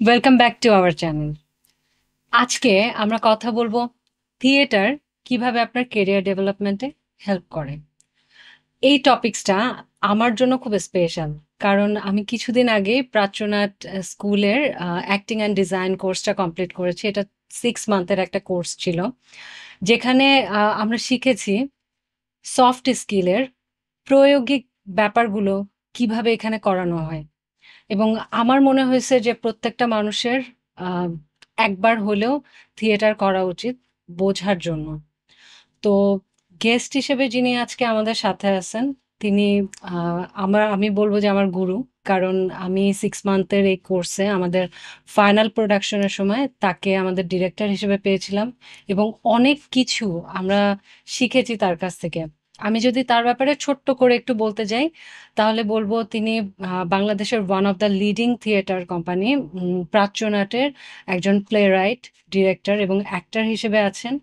Welcome back to our channel. আজকে আমরা কথা বলবো থিয়েটার কিভাবে আপনার কেরিয়ার ডেভেলপমেন্টে হেল্প করে। এই টপিকসটা আমার জন্য খুব স্পেশাল, কারণ আমি কিছুদিন আগে প্রাচ্যনাট স্কুলের অ্যাক্টিং অ্যান্ড ডিজাইন কোর্সটা কমপ্লিট করেছি। এটা 6 মান্থের একটা কোর্স ছিল, যেখানে আমরা শিখেছি সফট স্কিলের প্রায়োগিক ব্যাপারগুলো কিভাবে এখানে করানো হয়। এবং আমার মনে হয়েছে যে প্রত্যেকটা মানুষের আহ, একবার হলেও থিয়েটার করা উচিত, বোঝার জন্য। তো গেস্ট হিসেবে যিনি আজকে আমাদের সাথে আছেন, তিনি আমি বলবো যে আমার গুরু। কারণ আমি 6 মান্থের এই কোর্সে আমাদের ফাইনাল প্রোডাকশনের সময় তাকে আমাদের ডিরেক্টর হিসেবে পেয়েছিলাম, এবং অনেক কিছু আমরা শিখেছি তার কাছ থেকে। আমি যদি তার ব্যাপারে ছোট্ট করে একটু বলতে যাই, তাহলে বলবো তিনি বাংলাদেশের one of the leading theatre company প্রাচ্যনাটের একজন প্লে রাইট, ডিরেক্টর এবং অ্যাক্টর হিসেবে আছেন।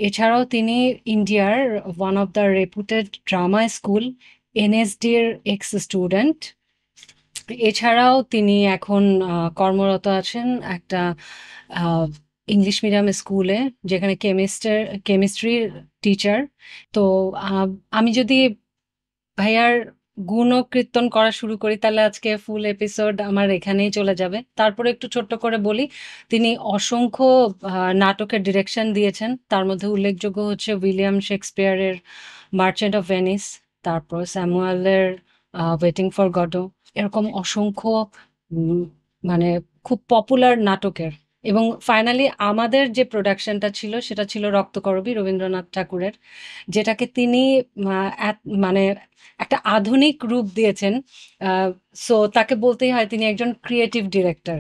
এছাড়াও তিনি ইন্ডিয়ার one of the reputed drama school এনএসডির এক্স স্টুডেন্ট। এছাড়াও তিনি এখন কর্মরত আছেন একটা ইংলিশ মিডিয়াম স্কুলে, যেখানে কেমিস্ট্রির টিচার। তো আহ, আমি যদি ভাইয়ার গুণকীর্তন করা শুরু করি, তাহলে আজকে ফুল এপিসোড আমার এখানেই চলে যাবে। তারপরে একটু ছোট্ট করে বলি, তিনি অসংখ্য নাটকের ডিরেকশন দিয়েছেন। তার মধ্যে উল্লেখযোগ্য হচ্ছে উইলিয়াম শেক্সপিয়ারের মার্চেন্ট অফ ভেনিস, তারপর স্যামুয়েলের ওয়েটিং ফর গডো, এরকম অসংখ্য উম, মানে খুব পপুলার নাটকের। এবং ফাইনালি আমাদের যে প্রোডাকশনটা ছিল সেটা ছিল রক্তকরবী রবীন্দ্রনাথ ঠাকুরের, যেটাকে তিনি মানে একটা আধুনিক রূপ দিয়েছেন। সো তাকে বলতেই হয় তিনি একজন ক্রিয়েটিভ ডিরেক্টর।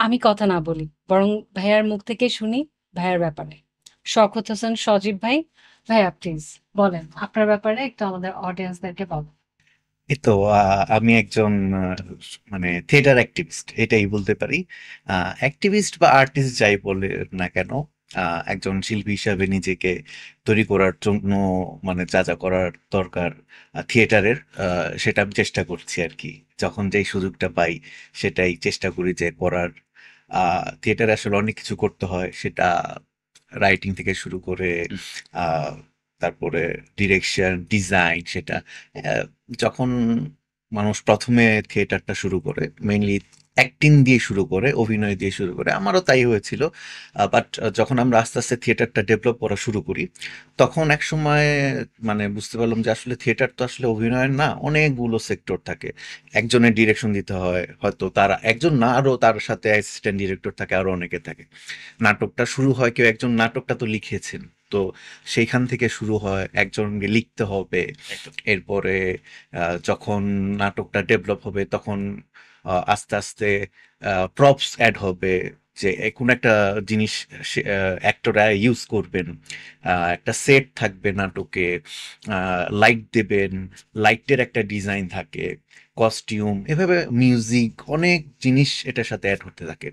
আমি কথা না বলি, বরং ভাইয়ার মুখ থেকে শুনি ভাইয়ার ব্যাপারে। শওকত হোসেন সজীব ভাই, ভাইয়া প্লিজ বলেন আপনার ব্যাপারে একটু আমাদের অডিয়েন্সদেরকে বলেন। এই তো আমি একজন মানে থিয়েটার অ্যাক্টিভিস্ট এটাই বলতে পারি। অ্যাক্টিভিস্ট বা আর্টিস্ট যাই বলে না কেন, একজন শিল্পী হিসাবে নিজেকে তৈরি করার জন্য মানে যা যা করার দরকার থিয়েটারের, সেটা আমি চেষ্টা করছি আর কি। যখন যেই সুযোগটা পাই সেটাই চেষ্টা করি যে করার। থিয়েটারে আসলে অনেক কিছু করতে হয়, সেটা রাইটিং থেকে শুরু করে আহ, তারপরে ডিরেকশন ডিজাইন সেটা। আহ, যখন মানুষ প্রথমে থিয়েটারটা শুরু করে মেইনলি অ্যাক্টিং দিয়ে শুরু করে, অভিনয় দিয়ে শুরু করে, আমারও তাই হয়েছিল। বাট যখন আমরা আস্তে আস্তে থিয়েটারটা ডেভেলপ করা শুরু করি, তখন এক সময় মানে বুঝতে পারলাম যে আসলে থিয়েটার তো আসলে অভিনয়ের না, অনেকগুলো সেক্টর থাকে। একজনের ডিরেকশন দিতে হয়, হয়তো তারা একজন না, আরো তার সাথে অ্যাসিস্ট্যান্ট ডিরেক্টর থাকে, আরো অনেকে থাকে। নাটকটা শুরু হয়, কেউ একজন নাটকটা তো লিখেছেন, তো সেইখান থেকে শুরু হয়, একজনকে লিখতে হবে। এরপরে যখন নাটকটা ডেভেলপ হবে তখন আস্তে আস্তে প্রপস অ্যাড হবে, যে কোনো একটা জিনিস অ্যাক্টররা ইউজ করবেন। একটা সেট থাকবে নাটকে, লাইট দেবেন, লাইটের একটা ডিজাইন থাকে, কস্টিউম, এভাবে মিউজিক, অনেক জিনিস এটার সাথে অ্যাড হতে থাকে।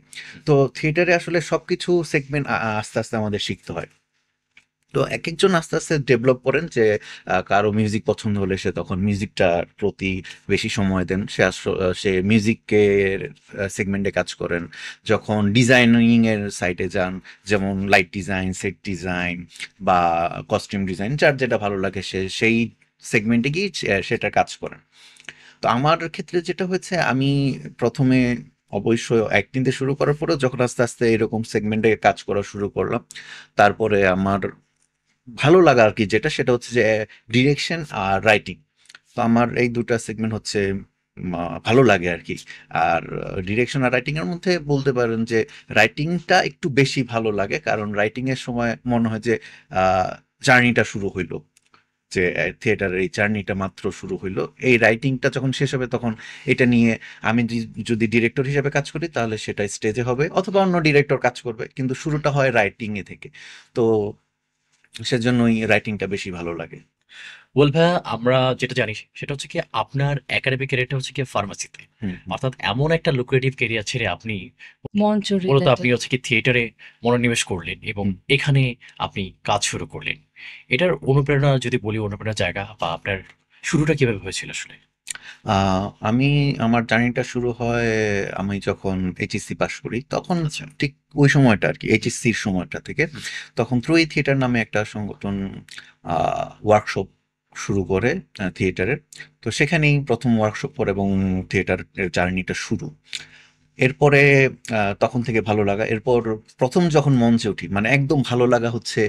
তো থিয়েটারে আসলে সবকিছু সেগমেন্ট আস্তে আস্তে আমাদের শিখতে হয়। তো একেকজন আস্তে আস্তে ডেভেলপ করেন যে কারো মিউজিক পছন্দ হলে সে তখন মিউজিকটার প্রতি বেশি সময় দেন, সে মিউজিকের সেগমেন্টে কাজ করেন। যখন ডিজাইনিং এর সাইটে যান, যেমন লাইট ডিজাইন, সেট ডিজাইন বা কস্টিউম ডিজাইন, যার যেটা ভালো লাগে সে সেই সেগমেন্টে গিয়ে সেটা কাজ করেন। তো আমার ক্ষেত্রে যেটা হয়েছে, আমি প্রথমে অবশ্য অ্যাক্টিং দিয়ে শুরু করার পরে যখন আস্তে আস্তে এরকম সেগমেন্টে কাজ করা শুরু করলাম, তারপরে আমার ভালো লাগা আর কি যেটা, সেটা হচ্ছে যে ডিরেকশন আর রাইটিং। তো আমার এই দুটা সেগমেন্ট হচ্ছে ভালো লাগে আর কি। আর ডিরেকশন আর রাইটিং এর মধ্যে বলতে পারেন যে রাইটিংটা একটু বেশি ভালো লাগে, কারণ রাইটিং এর সময় মনে হয় যে জার্নিটা শুরু হইলো, যে থিয়েটারের এই জার্নিটা মাত্র শুরু হইলো। এই রাইটিংটা যখন শেষ হবে তখন এটা নিয়ে আমি যদি ডিরেক্টর হিসেবে কাজ করি তাহলে সেটা স্টেজে হবে, অথবা অন্য ডিরেক্টর কাজ করবে, কিন্তু শুরুটা হয় রাইটিং এ থেকে। তো সেজন্যই রাইটিংটা বেশি ভালো লাগে। ওয়েল ভাইয়া, আমরা যেটা জানি সেটা হচ্ছে কি আপনার একাডেমিক ক্যারিয়ারটা হচ্ছে কি ফার্মাসিতে। হুম, হুম। অর্থাৎ এমন একটা লুক্রেটিভ ক্যারিয়ার ছেড়ে আপনি মঞ্চ মূলত আপনি রিলেটেড। হচ্ছে কি থিয়েটারে মনোনিবেশ করলেন এবং হুম। এখানে আপনি কাজ শুরু করলেন। এটার অনুপ্রেরণা যদি বলি, অনুপ্রেরণার জায়গা বা আপনার শুরুটা কিভাবে হয়েছিল আসলে? আমি আমার জার্নিটা শুরু হয় আমি যখন এইচএসসি পাশ করি তখন আচ্ছা। ঠিক ওই সময়টা আর কি এইচএসসির সময়টা থেকে হুম, তখন ত্রয়ী থিয়েটার নামে একটা সংগঠন ওয়ার্কশপ শুরু করে থিয়েটারের। তো সেখানেই প্রথম ওয়ার্কশপ করে এবং থিয়েটার জার্নিটা শুরু। এরপরে তখন থেকে ভালো লাগা। এরপর প্রথম যখন মঞ্চে উঠি মানে একদম ভালো লাগা হচ্ছে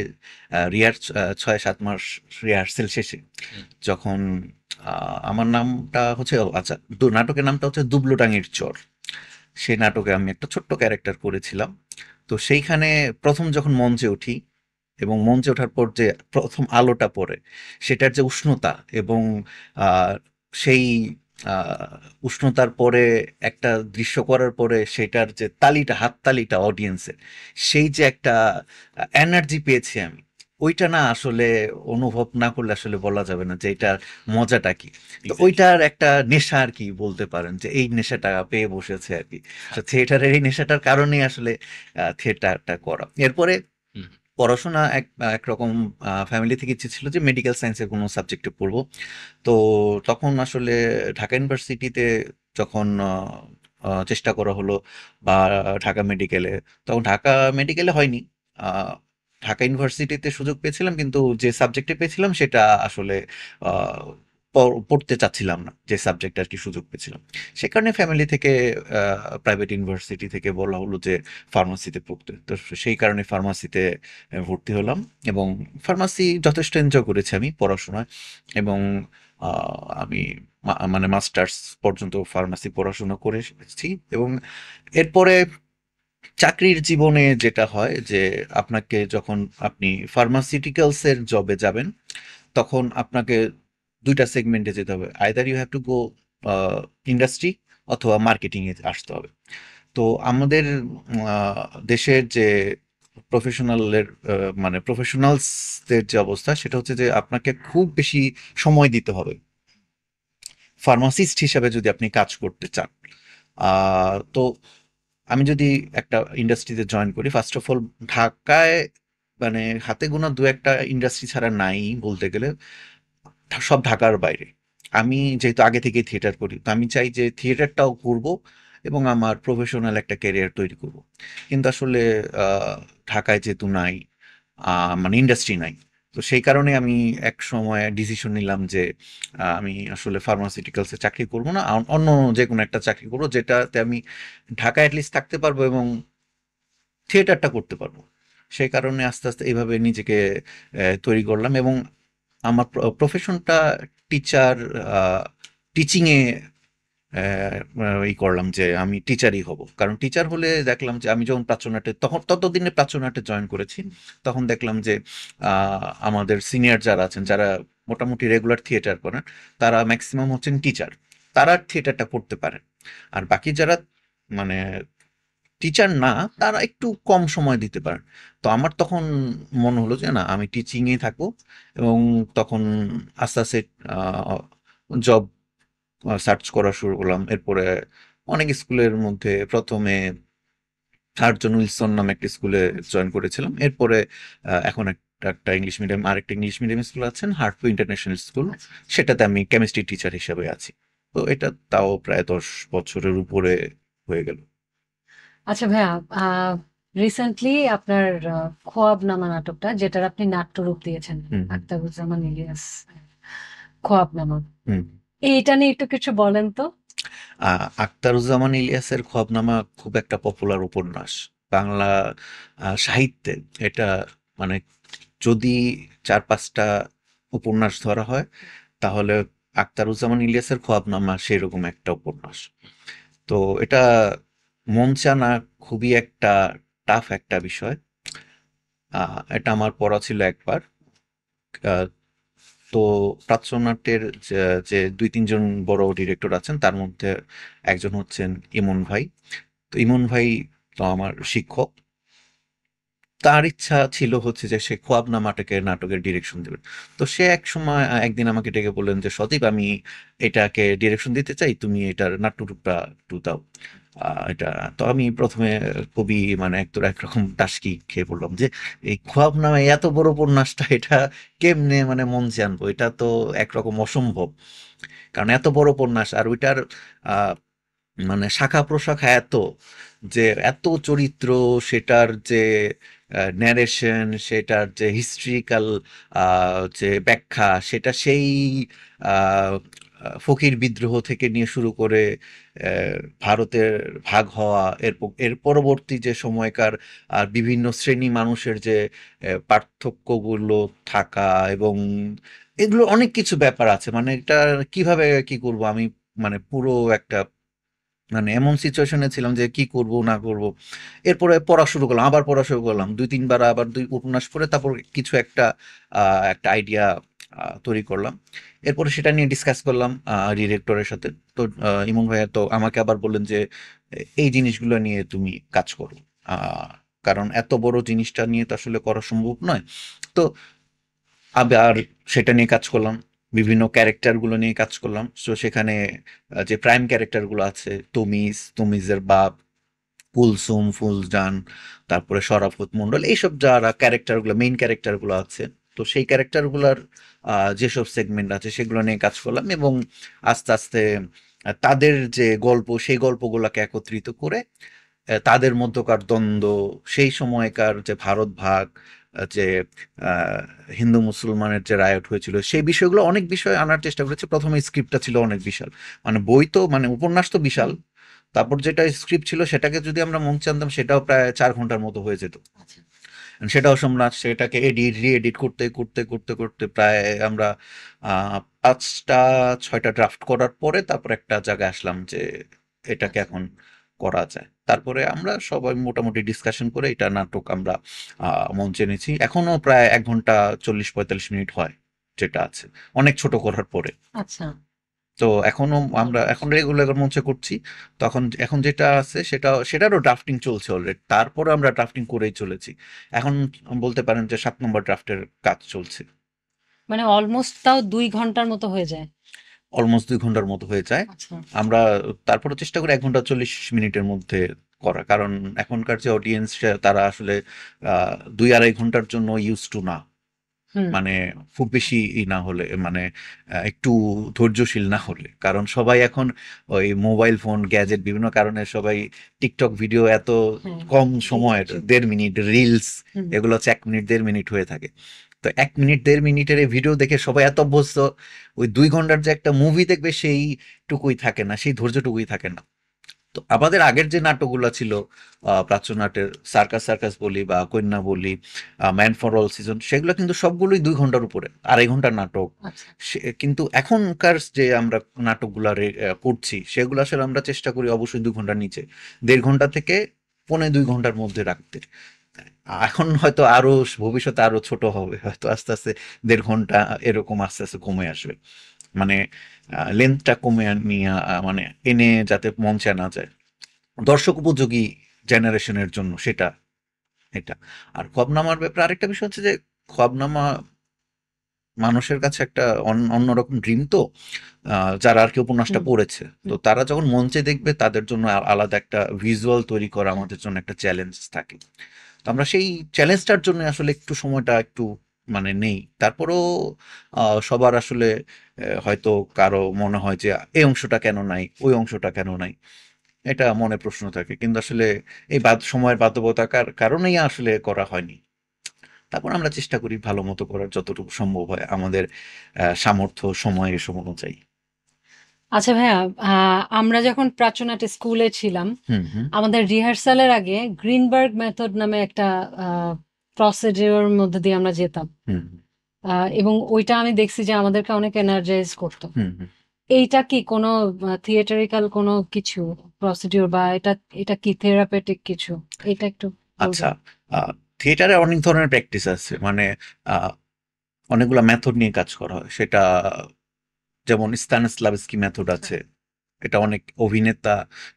ছয় সাত মাস রিহার্সেল শেষে হুম। যখন আমার নামটা হচ্ছে আচ্ছা নাটকের নামটা হচ্ছে দুবলো ডাঙের চর। সেই নাটকে আমি একটা ছোট্ট ক্যারেক্টার করেছিলাম। তো সেইখানে প্রথম যখন মঞ্চে উঠি এবং মঞ্চে ওঠার পর যে প্রথম আলোটা পড়ে সেটার যে উষ্ণতা এবং আহ, সেই উষ্ণতার পরে একটা দৃশ্য করার পরে সেটার যে তালিটা হাততালিটা অডিয়েন্সের সেই যে একটা এনার্জি পেয়েছি আমি ওইটা না আসলে অনুভব না করলে আসলে বলা যাবে না যে এটার মজাটা কি। তো এক্স্যাক্টলি। ওইটার একটা নেশা আর কি বলতে পারেন যে এই নেশাটা পেয়ে বসেছে আর কি। তো থিয়েটারের এই নেশাটার কারণেই আসলে থিয়েটারটা করা। এরপরে হুম, পড়াশোনা একরকম ফ্যামিলি থেকে ইচ্ছে ছিল যে মেডিকেল সায়েন্সের কোনো সাবজেক্টে পড়বো। তো তখন আসলে ঢাকা ইউনিভার্সিটিতে যখন চেষ্টা করা হলো বা ঢাকা মেডিকেলে, তখন ঢাকা মেডিকেলে হয়নি। আহ, ঢাকা ইউনিভার্সিটিতে সুযোগ পেয়েছিলাম কিন্তু যে সাবজেক্টে পেয়েছিলাম সেটা আসলে আহ, পড়তে চাচ্ছিলাম না যে সাবজেক্ট আর কি সুযোগ পেয়েছিলাম। সে কারণে ফ্যামিলি থেকে প্রাইভেট ইউনিভার্সিটি থেকে বলা হলো যে ফার্মাসিতে পড়তে। তো সেই কারণে ফার্মাসিতে ভর্তি হলাম এবং ফার্মাসি যথেষ্ট এনজয় করেছি আমি পড়াশোনায় এবং আমি মানে মাস্টার্স পর্যন্ত ফার্মাসি পড়াশোনা করেছি এবং এরপরে চাকরির জীবনে যেটা হয় যে আপনাকে যখন আপনি ফার্মাসিউটিক্যালস এর জবে যাবেন তখন আপনাকে দুইটা সেগমেন্টে যেতে হবে, either you have to go industry অথবা মার্কেটিং এ আসতে হবে। তো আমাদের দেশের যে প্রফেশনালের মানে প্রফেশনালসদের যে অবস্থা সেটা হচ্ছে যে আপনাকে খুব বেশি সময় দিতে হবে ফার্মাসিস্ট হিসাবে যদি আপনি কাজ করতে চান। তো আমি যদি একটা ইন্ডাস্ট্রিতে জয়েন করি ফার্স্ট অফ অল ঢাকায় মানে হাতে গোনা দু একটা ইন্ডাস্ট্রি ছাড়া নাই বলতে গেলে, সব ঢাকার বাইরে। আমি যেহেতু আগে থেকেই থিয়েটার করি তো আমি চাই যে থিয়েটারটাও করব এবং আমার প্রফেশনাল একটা ক্যারিয়ার তৈরি করব। কিন্তু আসলে আহ, ঢাকায় যেহেতু নাই মানে ইন্ডাস্ট্রি নাই, তো সেই কারণে আমি এক সময় ডিসিশন নিলাম যে আমি আসলে ফার্মাসিউটিক্যালসে চাকরি করব না, অন্য যে কোনো একটা চাকরি করবো যেটাতে আমি ঢাকায় অ্যাটলিস্ট থাকতে পারবো এবং থিয়েটারটা করতে পারবো। সেই কারণে আস্তে আস্তে এইভাবে নিজেকে তৈরি করলাম এবং আমার প্রফেশনটা টিচার, টিচিংয়ে ই করলাম যে আমি টিচারই হব। কারণ টিচার হলে দেখলাম যে আমি যখন প্রাচ্যনাটে তখন ততদিনে প্রাচ্যনাটে জয়েন করেছি তখন দেখলাম যে আমাদের সিনিয়র যারা আছেন যারা মোটামুটি রেগুলার থিয়েটার করেন তারা ম্যাক্সিমাম হচ্ছেন টিচার, তারা থিয়েটারটা করতে পারেন। আর বাকি যারা মানে টিচার না তারা একটু কম সময় দিতে পারেন। তো আমার তখন মনে হলো যে না আমি টিচিংয়ে থাকবো এবং তখন আস্তে আস্তে জব সার্চ করা শুরু করলাম। এরপরে অনেক স্কুলের মধ্যে প্রথমে আর্জন উইলসন নামে একটা স্কুলে জয়েন করেছিলাম। এরপরে এখন একটা একটা ইংলিশ মিডিয়াম আরেকটা ইংলিশ মিডিয়াম স্কুল আছেন হার্টফু ইন্টারন্যাশনাল স্কুল, সেটাতে আমি কেমিস্ট্রি টিচার হিসেবে আছি। তো এটা তাও প্রায় 10 বছরের উপরে হয়ে গেল। আচ্ছা ভাইয়া, রিসেন্টলি আপনার খোয়াবনামা নাটকটা যেটার আপনি নাট্যরূপ দিয়েছেন, হুম হুম আখতারুজ্জামান ইলিয়াস খোয়াবনামা, হুম। এইটা নিয়ে একটু কিছু বলেন তো। আখতারুজ্জামান ইলিয়াসের খোয়াবনামা খুব একটা পপুলার উপন্যাস বাংলা সাহিত্যে। এটা মানে যদি 4-5টা উপন্যাস ধরা হয় তাহলে আখতারুজ্জামান ইলিয়াসের খোয়াবনামা সেরকম একটা উপন্যাস। তো এটা মঞ্চে আনা খুবই একটা টাফ একটা বিষয়। এটা আমার পড়া ছিল একবার। আহ, তো প্রাচ্যনাট্যের যে যে 2-3 জন বড় ডিরেক্টর আছেন তার মধ্যে একজন হচ্ছেন ইমন ভাই। তো ইমন ভাই তো আমার শিক্ষক। তার ইচ্ছা ছিল হচ্ছে যে সে খোয়াবনা নাটকের ডিরেকশন দেবেন। তো সে এক সময় একদিন আমাকে ডেকে বললেন যে সদীপ আমি এটাকে ডিরেকশন দিতে চাই, তুমি এটার নাট্যরূপটা একটু দাও। এটা তো আমি প্রথমে খুবই মানে একরকম টাসকি খেয়ে পড়লাম যে এই খোয়াব নামে এত বড় উপন্যাসটা, এটা কেমনে মানে মঞ্চে আনবো, এটা তো একরকম অসম্ভব। কারণ এত বড় উপন্যাস, আর ওইটার আহ, মানে শাখা প্রশাখা এত, যে এত চরিত্র, সেটার যে ন্যারেশন, সেটার যে হিস্ট্রিক্যাল যে ব্যাখ্যা, সেটা সেই আহ, ফকির বিদ্রোহ থেকে নিয়ে শুরু করে ভারতের ভাগ হওয়া, এর পরবর্তী যে সময়কার বিভিন্ন শ্রেণী মানুষের যে পার্থক্যগুলো থাকা, এবং এগুলো অনেক কিছু ব্যাপার আছে। মানে এটা কিভাবে কি করব আমি, মানে পুরো একটা মানে এমন সিচুয়েশনে ছিলাম যে কি করব না করব। এরপরে পড়া শুরু করলাম, আবার পড়া শুরু করলাম, ২-৩ বার আবার ২ উপন্যাস পড়ে তারপর কিছু একটা আইডিয়া তৈরি করলাম। এরপরে সেটা নিয়ে ডিসকাস করলাম ডিরেক্টরের সাথে। তো ইমন ভাইয়া তো আমাকে আবার বললেন যে এই জিনিসগুলো নিয়ে তুমি কাজ করো। আ কারণ এত বড় জিনিসটা নিয়ে তো আসলে করা সম্ভব নয়। তো আবার সেটা নিয়ে কাজ করলাম। বিভিন্ন ক্যারেক্টারগুলো নিয়ে কাজ করলাম। সো সেখানে যে প্রাইম ক্যারেক্টারগুলো আছে, তমিজের বাপ, কুলসুম, ফুলজান, তারপরে শরাফত মন্ডল, এইসব যারা ক্যারেক্টারগুলো, মেইন ক্যারেক্টারগুলো আছে, তো সেই ক্যারেক্টারগুলোর যেসব সেগমেন্ট আছে সেগুলো নিয়ে কাজ করলাম, এবং আস্তে আস্তে তাদের যে গল্প, সেই গল্পগুলোকে একত্রিত করে তাদের মধ্যকার দ্বন্দ্ব, সেই সময়কার যে ভারত ভাগ, যে আহ, হিন্দু মুসলমানের যে রায়ট হয়েছিল, সেই বিষয়গুলো, অনেক বিষয় আনার চেষ্টা করেছি। প্রথমে স্ক্রিপ্টটা ছিল অনেক বিশাল, মানে বই তো মানে উপন্যাস তো বিশাল, তারপর যেটা স্ক্রিপ্ট ছিল সেটাকে যদি আমরা মঞ্চে আনতাম সেটাও প্রায় ৪ ঘন্টার মতো হয়ে যেত। আচ্ছা। সেটাও সম্রাট, সেটাকে রি এডিট করতে করতে করতে করতে প্রায় আমরা ৫টা ৬টা ড্রাফট করার পরে তারপর একটা জায়গায় আসলাম যে এটাকে আচ্ছা। এখন করা যায়। তারপরে আমরা সবাই মোটামুটি ডিসকাশন করে এটা নাটক আমরা মঞ্চে এনেছি। এখনো প্রায় ১ ঘন্টা ৪০-৪৫ মিনিট হয় যেটা আছে, অনেক ছোট করার পরে। আচ্ছা। তো এখনো আমরা এখন রেগুলার মঞ্চে করছি। তখন এখন যেটা আছে সেটারও ড্রাফটিং চলছে অলরেডি। তারপরে আমরা ড্রাফটিং করেই চলেছি। এখন বলতে পারেন যে ৭ নম্বর ড্রাফটের কাজ চলছে। মানে অলমোস্ট তাও ২ ঘন্টার মতো হয়ে যায়। অলমোস্ট ২ ঘন্টার মতো হয়ে যায়। আচ্ছা। আমরা তারপরে চেষ্টা করি ১ ঘন্টা ৪০ মিনিটের মধ্যে করা। কারণ এখনকার যে অডিয়েন্স, তারা আসলে ২-২.৫ ঘন্টার জন্য ইউজ টু না। হুম। মানে খুব বেশি না হলে, মানে একটু ধৈর্যশীল না হলে। কারণ সবাই এখন ওই মোবাইল ফোন, গ্যাজেট, বিভিন্ন কারণে সবাই টিকটক ভিডিও এত হ্যাঁ, কম দেখতে সময়ের, চাই। ১.৫ মিনিট রিলস, হুম। এগুলো হচ্ছে ১ মিনিট ১.৫ মিনিট হয়ে থাকে। তো ১ মিনিট ১.৫ মিনিটের এই ভিডিও দেখে সবাই এত অভ্যস্ত, ওই ২ ঘন্টার যে একটা মুভি দেখবে সেইটুকুই থাকে না, সেই ধৈর্যটুকুই থাকে না। তো আমাদের আগের যে নাটকগুলো ছিল, প্রাচ্য নাটের সার্কাস সার্কাস বলি বা কন্যা বলি, ম্যান ফর অল সিজন, সেগুলো কিন্তু সবগুলোই ২ ঘন্টার উপরে, ২.৫ ঘন্টার নাটক। আচ্ছা। কিন্তু এখনকার যে আমরা নাটকগুলো করছি, সেগুলো আসলে আমরা চেষ্টা করি অবশ্যই ২ ঘন্টার নিচে, ১.৫ ঘন্টা থেকে ১.৫-২ ঘন্টার মধ্যে রাখতে। এখন হয়তো আরো ভবিষ্যতে আরো ছোট হবে, হয়তো আস্তে আস্তে ১.৫ ঘন্টা এরকম আস্তে আস্তে কমে আসবে। মানে লেন্থটা কমে নিয়ে মানে এনে যাতে মঞ্চে আনা যায় দর্শক উপযোগী জেনারেশনের জন্য, সেটা এটা। আর খোয়াবনামার ব্যাপারে আরেকটা বিষয় হচ্ছে যে খোয়াবনামা মানুষের কাছে একটা অন্যরকম ড্রিম। তো যারা আর কি উপন্যাসটা হুম। পড়েছে, তো হুম। তারা যখন মঞ্চে দেখবে তাদের জন্য আলাদা একটা ভিজুয়াল তৈরি করা আমাদের জন্য একটা চ্যালেঞ্জ থাকে। তো আমরা সেই চ্যালেঞ্জটার জন্য আসলে একটু সময়টা একটু মানে নেই। তারপরেও সবার আসলে হয়তো কারো মনে হয় যে এই অংশটা কেন নাই, ওই অংশটা কেন নাই, এটা মনে প্রশ্ন থাকে। কিন্তু আসলে এই সময়ের বাধ্যবতার কারণেই আসলে করা হয়নি। তারপর আমরা চেষ্টা করি ভালো মতো করার, যতটুকু সম্ভব হয় আমাদের সামর্থ্য সময় এসব অনুযায়ী। আচ্ছা ভাইয়া, আমরা যখন প্রাচ্যনাটে স্কুলে ছিলাম, হুম, হুম, আমাদের রিহার্সালের আগে গ্রিনবার্গ মেথড নামে একটা প্রসিডিওর মধ্যে দিয়ে আমরা যেতাম। হুম, এবং ওইটা আমি দেখছি যে আমাদেরকে অনেক এনার্জাইজ করতো। হুম, হুম। এইটা কি কোনো থিয়েটারিক্যাল কোনো কিছু প্রসিডিওর, বা এটা এটা কি থেরাপিউটিক কিছু? এটা একটু আচ্ছা, বলবেন? থিয়েটারে অনেক ধরনের প্র্যাকটিস আছে। মানে আহ, অনেকগুলা মেথড নিয়ে কাজ করা হয়। সেটা যেমন স্তানিস্লাভস্কি মেথড আছে। এটা অনেক অভিনেতা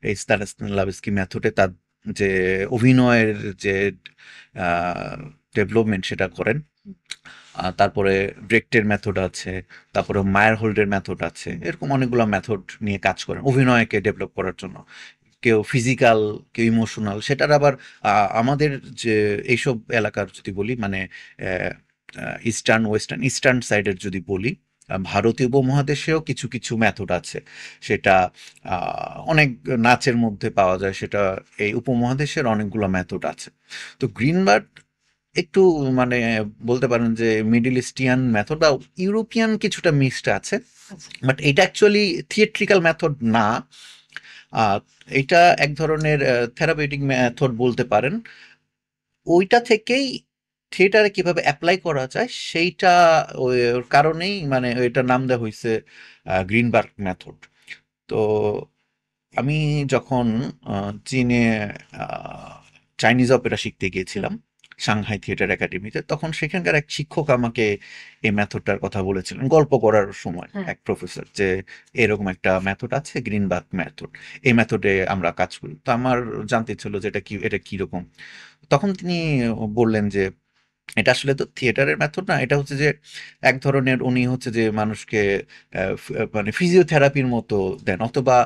এই স্তানিস্লাভস্কি মেথডে তার যে অভিনয়ের যে ডেভেলপমেন্ট সেটা করেন। তারপরে ব্রেকটের মেথড আছে, তারপরে মায়ার হোল্ডের মেথড আছে। এরকম অনেকগুলো মেথড নিয়ে কাজ করেন অভিনয়কে ডেভেলপ করার জন্য। কেউ ফিজিক্যাল, কেউ ইমোশনাল। সেটার আবার আমাদের যে এইসব এলাকার যদি বলি, মানে ইস্টার্ন ওয়েস্টার্ন ইস্টার্ন সাইডের যদি বলি, ভারতীয় উপমহাদেশেও কিছু কিছু মেথড আছে। সেটা অনেক নাচের মধ্যে পাওয়া যায়, সেটা এই উপমহাদেশের অনেকগুলো মেথড আছে। তো গ্রিনবার্ড একটু মানে বলতে পারেন যে মিডল ইস্টিয়ান মেথড বা ইউরোপিয়ান কিছুটা মিক্সড আছে, আচ্ছা। বাট এটা অ্যাকচুয়ালি থিয়েট্রিক্যাল মেথড না। আহ, এটা এক ধরনের থেরাপিউটিক মেথড বলতে পারেন। ওইটা থেকেই থিয়েটারে কিভাবে অ্যাপ্লাই করা যায় সেইটা ওর কারণেই মানে এটার নাম দেওয়া হয়েছে গ্রিনবার্গ মেথড। তো আমি যখন চীনে চাইনিজ অপেরা শিখতে গিয়েছিলাম সাংহাই থিয়েটার একাডেমিতে, তখন সেখানকার এক শিক্ষক আমাকে এই মেথডটার কথা বলেছিলেন গল্প করার সময়, হ্যাঁ। এক প্রফেসর, যে এরকম একটা মেথড আছে গ্রিনবার্গ মেথড, এই মেথডে আমরা কাজ করি। তো আমার জানতে ছিল যে এটা কিরকম। তখন তিনি বললেন যে এটা আসলে তো থিয়েটারের মেথড না, এটা হচ্ছে যে এক ধরনের উনি হচ্ছে যে মানুষকে মানে ফিজিওথেরাপির মতো দেন, অথবা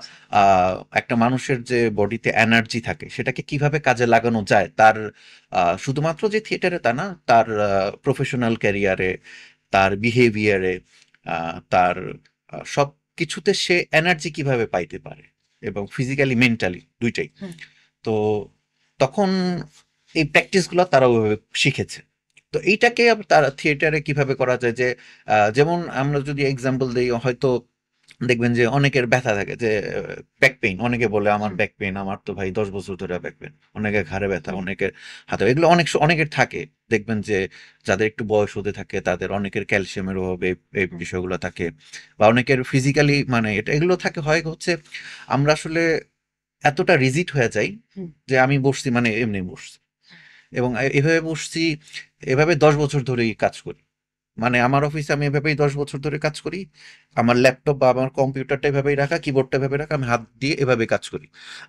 একটা মানুষের যে বডিতে এনার্জি থাকে সেটাকে কিভাবে কাজে লাগানো যায় তার শুধুমাত্র যে থিয়েটারে তা না, তার প্রফেশনাল ক্যারিয়ারে, তার বিহেভিয়ারে, তার সব কিছুতে সে এনার্জি কিভাবে পাইতে পারে, এবং ফিজিক্যালি মেন্টালি দুইটাই। হুম। তো তখন এই প্র্যাকটিসগুলো তারা ওইভাবে শিখেছে। তো এইটাকে আবার তারা থিয়েটারে কিভাবে করা যায়, যে যেমন আমরা যদি এক্সাম্পল দিই, হয়তো দেখবেন যে অনেকের ব্যথা থাকে, যে ব্যাক পেইন, অনেকে বলে আমার হুম। ব্যাক পেইন, আমার তো ভাই 10 বছর ধরে ব্যাক পেইন, অনেকের ঘাড়ে ব্যথা, হুম। অনেকের হাতে, এগুলো অনেকের থাকে। দেখবেন যে যাদের একটু বয়স হতে থাকে তাদের অনেকের ক্যালসিয়ামের অভাবে এই হুম। বিষয়গুলো থাকে, বা অনেকের ফিজিক্যালি মানে এগুলো থাকে, হয় হচ্ছে আমরা আসলে এতটা রিজিড হয়ে যাই হুম। যে আমি বসছি মানে এমনি বসছি, এবং এভাবে বসছি, এভাবে 10 বছর ধরেই কাজ করি। মানে আমার অফিসে আমি এভাবেই 10 বছর ধরে কাজ করি। আমার ল্যাপটপ বা আমার কম্পিউটারটা এভাবেই রাখা, কিবোর্ডটা এভাবে রাখা, আমি হাত দিয়ে এভাবে কাজ করি।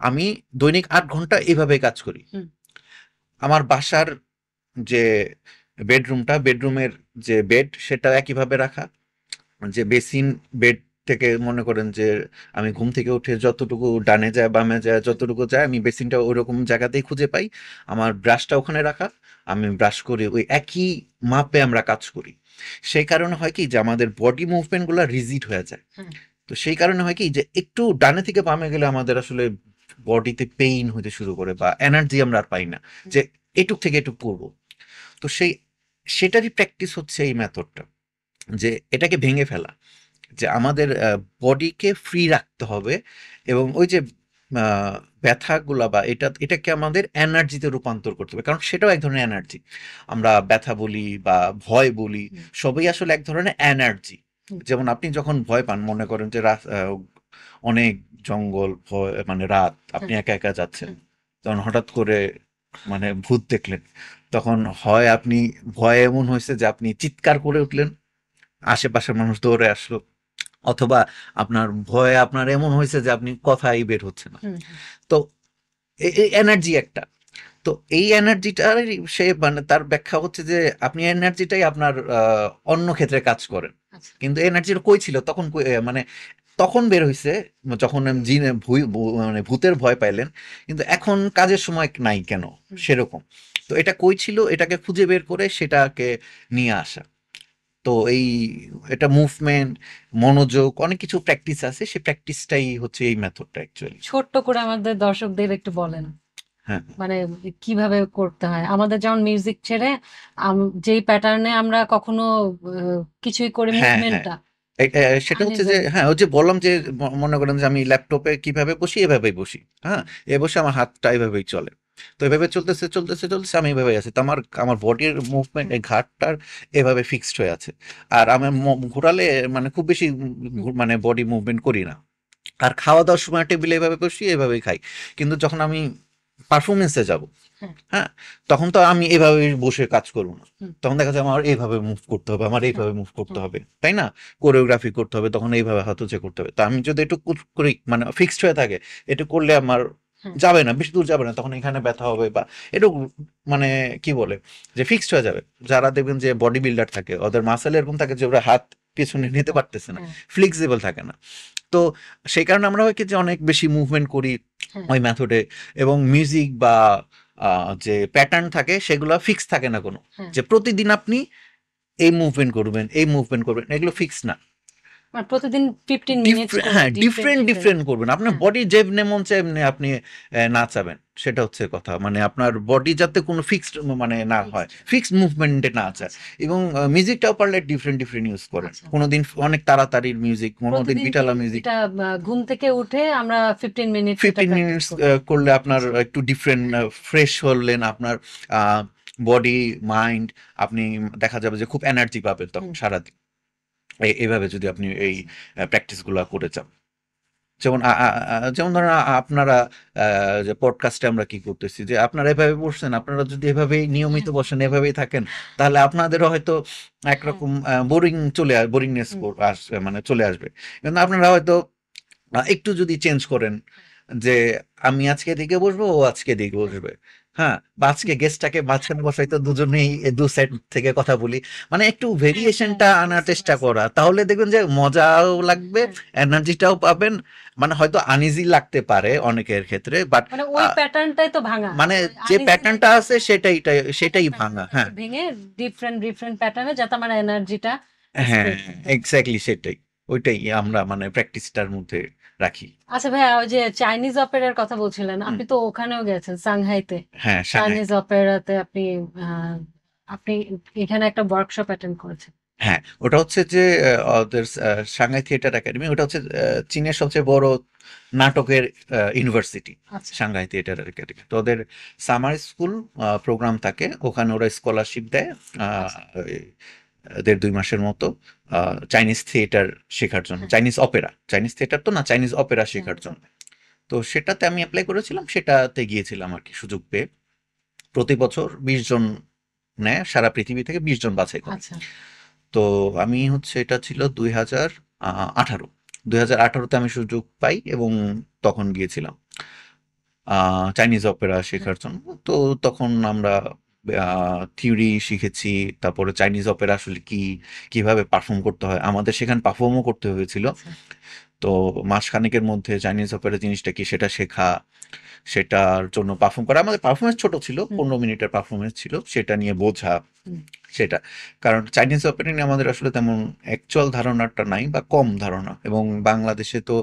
আমি দৈনিক 8 ঘন্টা এভাবে কাজ করি। হুম। আমার বাসার যে বেডরুমের যে বেড সেটা একইভাবে রাখা, যে বেসিন, বেড থেকে মনে করেন যে আমি ঘুম থেকে উঠে যতটুকু ডানে যায় বামে যায় যতটুকু যায়, আমি বেসিনটা ওইরকম জায়গাতেই খুঁজে পাই। আমার ব্রাশটা ওখানে রাখা, আমি ব্রাশ করি, ওই একই মাপে আমরা কাজ করি। সেই কারণে হয় কি যে আমাদের বডি মুভমেন্টগুলো রিজিড হয়ে যায়। হুম। তো সেই কারণে হয় কি যে একটু ডানে থেকে বামে গেলে আমাদের আসলে বডিতে পেইন হতে শুরু করে, বা এনার্জি আমরা আর পাই না যে এটুক থেকে এটুক করবো। তো সেটারই প্র্যাকটিস হচ্ছে এই মেথডটা, যে এটাকে ভেঙে ফেলা, যে আমাদের বডিকে ফ্রি রাখতে হবে, এবং ওই যে ব্যথাগুলা বা এটাকে আমাদের এনার্জিতে রূপান্তর করতে হবে, কারণ সেটাও এক ধরনের এনার্জি। আমরা ব্যথা বলি বা ভয় বলি, হুম। সবই আসলে এক ধরনের এনার্জি। হুম। যেমন আপনি যখন ভয় পান, মনে করেন যে অনেক জঙ্গল, ভয় মানে রাত, আপনি হুম। একা একা যাচ্ছেন, হুম। তখন হঠাৎ করে মানে ভূত দেখলেন, তখন হয় আপনি ভয় এমন হয়েছে যে আপনি চিৎকার করে উঠলেন, আশেপাশের মানুষ দৌড়ে আসলো, অথবা আপনার ভয়ে আপনার এমন হয়েছে যে আপনি কথাই বের হচ্ছে না। হুম। তো এই এনার্জি একটা। তো এই এনার্জিটার সে মানে তার ব্যাখ্যা হচ্ছে যে আপনি এনার্জিটাই আপনার অন্য ক্ষেত্রে কাজ করেন, আচ্ছা। কিন্তু এনার্জিটা কই ছিল তখন, মানে তখন বের হইছে যখন মানে ভূতের ভয় পাইলেন, কিন্তু এখন কাজের সময় নাই কেন, হুম। সেরকম। তো এটা কই ছিল, এটাকে খুঁজে বের করে সেটাকে নিয়ে আসা। তো এটা মুভমেন্ট, মনোযোগ, অনেক কিছু প্র্যাকটিস আছে, সেই প্র্যাকটিসটাই হচ্ছে এই মেথডটা অ্যাকচুয়ালি। ছোট্ট করে আমাদের দর্শকদের একটু বলেন, হ্যাঁ, মানে কিভাবে করতে হয়। আমাদের যেমন মিউজিক ছেড়ে যেই প্যাটার্নে আমরা কখনো কিছুই করি হ্যাঁ, হ্যাঁ। মুভমেন্টটা সেটা হচ্ছে যে আনইজেন। হ্যাঁ, ওই যে বললাম যে মনে করেন যে আমি ল্যাপটপে কিভাবে বসি এভাবেই বসি। হ্যাঁ, এ বসে আমার হাতটা এভাবেই চলে। তো এভাবে চলতেছে চলতেছে চলতেছে আমি এভাবেই আছি। তো আমার আমার বডির মুভমেন্ট এই ঘাড়টার এভাবে ফিক্সড হয়ে আছে। আর আমি ঘোরালে মানে খুব বেশি মানে বডি মুভমেন্ট করি না। আর খাওয়া দাওয়ার সময় টেবিলে এভাবে বসি, এভাবেই খাই। কিন্তু যখন আমি পারফরমেন্সে যাব, হ্যাঁ। হ্যাঁ, তখন তো আমি এভাবে বসে কাজ করব না। হুম। তখন দেখা যায় আমার এইভাবে মুভ করতে হবে, আমার হ্যাঁ। এইভাবে মুভ করতে হুম। হবে, তাই না? কোরিওগ্রাফি করতে হবে, তখন এইভাবে হাত উঁচে করতে হবে। তো আমি যদি একটু করি মানে ফিক্সড হয়ে থাকে, এটা করলে আমার হ্যাঁ। যাবে না, বেশি দূর যাবে না, তখন এখানে ব্যথা হবে, বা একটু মানে কি বলে যে ফিক্সড হয়ে যাবে। যারা দেখবেন যে বডি বিল্ডার থাকে, ওদের মাসেল এরকম থাকে যে ওরা হাত পেছনে নিতে হ্যাঁ। পারতেছে না, হ্যাঁ। ফ্লেক্সিবল থাকে না। তো সেই কারণে আমরা হয় কি যে অনেক বেশি মুভমেন্ট করি, হ্যাঁ ওই মেথডে। এবং মিউজিক বা যে প্যাটার্ন থাকে সেগুলো ফিক্স থাকে না কোনো, হ্যাঁ যে প্রতিদিন আপনি এই মুভমেন্ট করবেন এই মুভমেন্ট করবেন, এগুলো ফিক্স না। মানে প্রতিদিন 15 মিনিটস করে হ্যাঁ, ডিফারেন্ট ডিফারেন্ট ডিফারেন্ট। ডিফারেন্ট করবেন, আপনার হ্যাঁ বডি যেমনি মন চায় এমনি আপনি নাচাবেন, সেটা হচ্ছে কথা। মানে আপনার বডি যাতে কোনো ফিক্সড মানে না হয়, ফিক্সড। ফিক্সড মুভমেন্টে না যায়। আচ্ছা এবং মিউজিকটাও পারলে ডিফারেন্ট ডিফারেন্ট ইউজ করেন, আচ্ছা কোনোদিন অনেক তাড়াতাড়ির মিউজিক, কোনোদিন প্রতিদিন কি বিটালা মিউজিক। এটা ঘুম থেকে উঠে আমরা 15 মিনিটস এটা 15 প্র্যাকটিস মিনিটস করব? করলে আপনার আচ্ছা একটু ডিফারেন্ট ফ্রেশ হলেন, আপনার বডি মাইন্ড, আপনি দেখা যাবে যে খুব এনার্জি পাবেন তখন হুম সারাদিন। এইভাবে যদি আপনি এই আচ্ছা প্র্যাকটিসগুলো করে যান। যেমন যেমন ধরেন আপনারা যে পডকাস্টে আমরা কি করতেছি, যে আপনারা এভাবে বসছেন, আপনারা যদি এভাবেই নিয়মিত হ্যাঁ বসেন, এভাবেই থাকেন, তাহলে আপনাদেরও হয়তো হ্যাঁ একরকম বোরিংনেস হুম মানে চলে আসবে। কিন্তু আপনারা হয়তো একটু যদি চেঞ্জ করেন, যে আমি আজকে এদিকে বসবো, ও আজকে এদিকে হ্যাঁ বসবে, হ্যাঁ, বা আজকে গেস্টটাকে মাঝখানে বসাই, তো দুজনেই দু সাইড থেকে কথা বলি, মানে একটু হ্যাঁ হ্যাঁ ভেরিয়েশনটা আনার বুঝতে চেষ্টা পারছি। করা, তাহলে দেখবেন যে মজাও লাগবে, হ্যাঁ এনার্জিটাও পাবেন। মানে হয়তো আনইজি লাগতে পারে অনেকের ক্ষেত্রে, বাট মানে ওই প্যাটার্নটাই তো ভাঙা, মানে ওই যে আনইজি প্যাটার্নটা লাগে। আছে হ্যাঁ সেটাই আগের ভাঙা, প্যাটার্নটাকে হ্যাঁ। ভেঙে ডিফারেন্ট ডিফারেন্ট প্যাটার্নে যাতে আমার এনার্জিটা হ্যাঁ, স্প্রেড করতে পারে। এক্স্যাক্টলি সেটাই। ওইটাই আমরা মানে প্র্যাকটিসটার মধ্যে রাখি। আচ্ছা ভাইয়া, ওই যে চাইনিজ অপেরার কথা বলছিলেন, হুম, আপনি তো ওখানেও গেছেন সাংহাইতে। হ্যাঁ, সাংহাই। চাইনিজ অপেরাতে আপনি আপনি এখানে একটা ওয়ার্কশপ অ্যাটেন্ড করেছেন। হ্যাঁ, ওটা হচ্ছে যে ওদের সাংহাই থিয়েটার একাডেমি, ওটা হচ্ছে চীনের সবচেয়ে বড় নাটকের ইউনিভার্সিটি, আচ্ছা সাংহাই থিয়েটার একাডেমি। তো ওদের সামার স্কুল প্রোগ্রাম থাকে, ওখানে ওরা স্কলারশিপ দেয় আচ্ছা 1.5-2 মাসের মতো চাইনিজ থিয়েটার শেখার জন্য, হ্যাঁ চাইনিজ থিয়েটার তো না, চাইনিজ অপেরা শেখার চাইনিজ জন্য। অপেরা। তো সেটাতে আমি অ্যাপ্লাই করেছিলাম, সেটাতে গিয়েছিলাম আর কি সুযোগ পেয়ে। প্রতি বছর 20 জন নেয়, সারা পৃথিবী থেকে 20 জন বাছাই করে। আচ্ছা তো আমি হচ্ছে, এটা ছিল 2018, 2018-তে আমি সুযোগ পাই এবং তখন গিয়েছিলাম চাইনিজ অপেরা হ্যাঁ শেখার জন্য। তো তখন আমরা থিওরি শিখেছি, তারপরে চাইনিজ অপেরা আসলে কি, কিভাবে পারফর্ম করতে হয়, আমাদের সেখানে পারফর্মও করতে হয়েছিল। আচ্ছা তো মাসখানেকের মধ্যে চাইনিজ অপেরা জিনিসটা কি সেটা শেখা, সেটার জন্য পারফর্ম করা। আমাদের পারফরমেন্স ছোট ছিল, হুম 15 মিনিটের পারফরমেন্স ছিল, সেটা নিয়ে বোঝা হুম সেটা। কারণ চাইনিজ অপেরা নিয়ে আমাদের আসলে তেমন অ্যাকচুয়াল ধারণাটা নাই, বা কম ধারণা, এবং বাংলাদেশে তো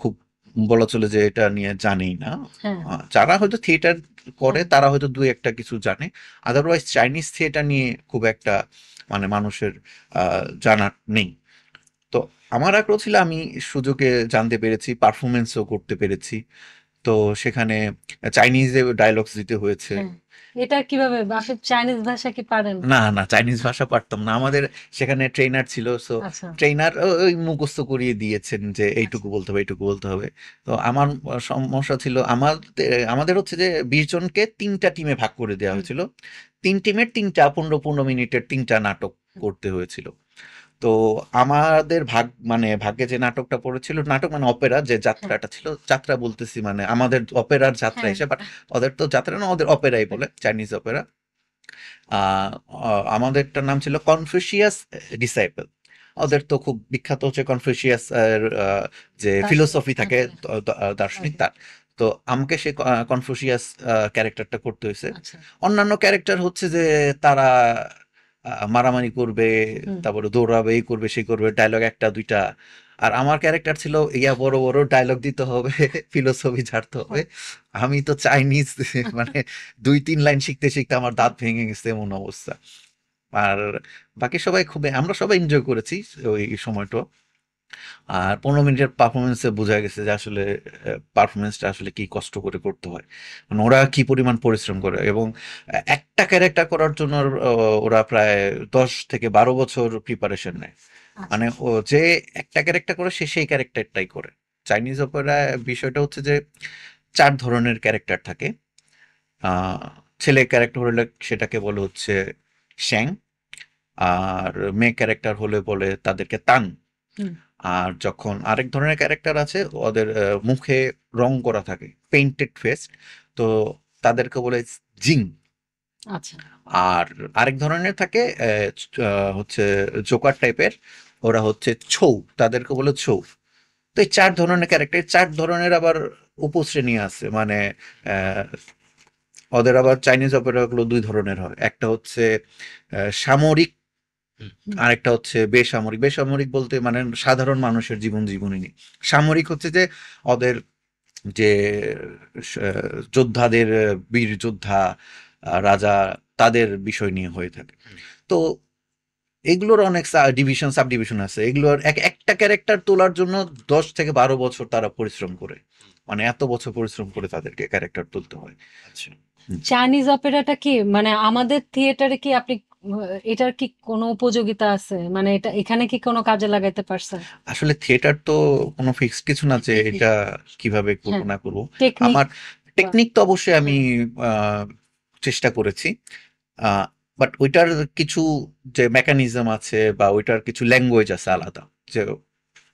খুব বলা চলে যে এটা নিয়ে জানেই না। হ্যাঁ যারা হয়তো থিয়েটার করে হ্যাঁ তারা হয়তো দুই একটা কিছু জানে, আদারওয়াইজ চাইনিজ থিয়েটার নিয়ে খুব একটা মানে মানুষের জানা নেই। তো আমার আগ্রহ ছিল, আমি সুযোগে জানতে পেরেছি, পারফরমেন্সও করতে পেরেছি। তো সেখানে চাইনিজে ডায়লগস দিতে হয়েছে। হ্যাঁ এটা কিভাবে, আপনি চাইনিজ ভাষা কি পারেন? না, না, চাইনিজ ভাষা পারতাম না। আমাদের সেখানে ট্রেনার ছিল। সো আচ্ছা ট্রেনার ওই মুখস্থ করিয়ে দিয়েছেন যে আচ্ছা এইটুকু বলতে হবে, এইটুকু বলতে হবে। তো আমার সমস্যা ছিল, আমাদের হচ্ছে যে 20 জনকে 3টা টিমে ভাগ করে দেওয়া হুম হয়েছিল। 3 টিমের 3টা 15-15 মিনিটের 3টা নাটক হুম করতে হয়েছিল। তো আমাদের মানে ভাগ্যে যে নাটকটা পড়েছিল, নাটক মানে অপেরা, যে হ্যাঁ যাত্রাটা ছিল, যাত্রা বলতেছি মানে আমাদের অপেরার যাত্রা হ্যাঁ হিসেবে, বাট ওদের তো যাত্রা না, ওদের অপেরাই বলে, চাইনিজ অপেরা। আহ, আমাদেরটার নাম ছিল কনফুসিয়াস ডিসাইপল। আচ্ছা ওদের তো খুব বিখ্যাত হচ্ছে কনফুসিয়াস এর যে দার্শনিক ফিলোসফি থাকে, আচ্ছা দার্শনিক ওকে তার। তো আমাকে সেই কনফুসিয়াস ক্যারেক্টারটা করতে হয়েছে। আচ্ছা অন্যান্য ক্যারেক্টার হচ্ছে যে তারা মারামারি করবে, হুম তারপরে দৌড়াবে, এই করবে সেই করবে, ডায়লগ একটা দুইটা। আর আমার ক্যারেক্টার ছিল ইয়া বড় বড় ডায়লগ দিতে হবে, ফিলোসফি ঝাড়তে হবে। হ্যাঁ আমি তো চাইনিজ মানে 2-3 লাইন শিখতে শিখতে আমার দাঁত ভেঙে গেছে, এমন অবস্থা। আর বাকি সবাই আমরা সবাই এনজয় করেছি ওই সময়টা। আর 15 মিনিটের পারফরমেন্সে বোঝা গেছে যে আসলে পারফরমেন্সটা আসলে কি কষ্ট করে করতে হয়, মানে ওরা কি পরিমাণ পরিশ্রম করে। এবং একটা ক্যারেক্টার করার জন্য ওরা প্রায় 10 থেকে 12 বছর প্রিপারেশন নেয়। আচ্ছা মানে ও যে একটা ক্যারেক্টার করে, সে সেই ক্যারেক্টারটাই করে। চাইনিজ অপেরা বিষয়টা হচ্ছে যে 4 ধরনের ক্যারেক্টার থাকে। আহ, ছেলে ক্যারেক্টার হলে সেটাকে বলে হচ্ছে শ্যাং, আর মেয়ে ক্যারেক্টার হলে বলে তাদেরকে তান। হুম আর যখন আরেক ধরনের ক্যারেক্টার আছে, ওদের মুখে রং করা থাকে, পেইন্টেড ফেস, তো তাদেরকে বলে জিং। আচ্ছা আর আরেক ধরনের থাকে হচ্ছে জোকার টাইপের, ওরা হচ্ছে ছৌ, তাদেরকে বলে ছৌ। তো এই 4 ধরনের ক্যারেক্টার, 4 ধরনের আবার উপশ্রেণী আছে, মানে আহ, ওদের আবার চাইনিজ অপেরা গুলো দুই ধরনের হয়, একটা হচ্ছে সামরিক, হুম, আরেকটা হচ্ছে বেসামরিক। বেসামরিক বলতে মানে সাধারণ মানুষের জীবন জীবনী নিয়ে। সামরিক হচ্ছে যে ওদের যে যোদ্ধাদের, বীর যোদ্ধা, রাজা, তাদের বিষয় নিয়ে হয়ে থাকে। হুম। তো এগুলোর অনেক ডিভিশন সাব ডিভিশন আছে, এগুলোর একটা ক্যারেক্টার তোলার জন্য 10 থেকে 12 বছর তারা পরিশ্রম করে, মানে এত বছর পরিশ্রম করে তাদেরকে ক্যারেক্টার তুলতে হয়। আচ্ছা। হুম। চাইনিজ অপেরাটা কি মানে আমাদের থিয়েটারে কি আপনি এটার কি কোনো উপযোগিতা আছে, মানে এটা এখানে কি কোনো কাজে লাগাইতে পারছেন? আসলে থিয়েটার তো কোনো ফিক্সড কিছু না যে এটা কিভাবে করবো হ্যাঁ, না করবো। টেকনিক আমার বা টেকনিক তো অবশ্যই আমি হ্যাঁ, আহ, চেষ্টা করেছি, বাট ওইটার কিছু যে মেকানিজম আছে বা ওইটার কিছু ল্যাঙ্গুয়েজ আছে আলাদা, যে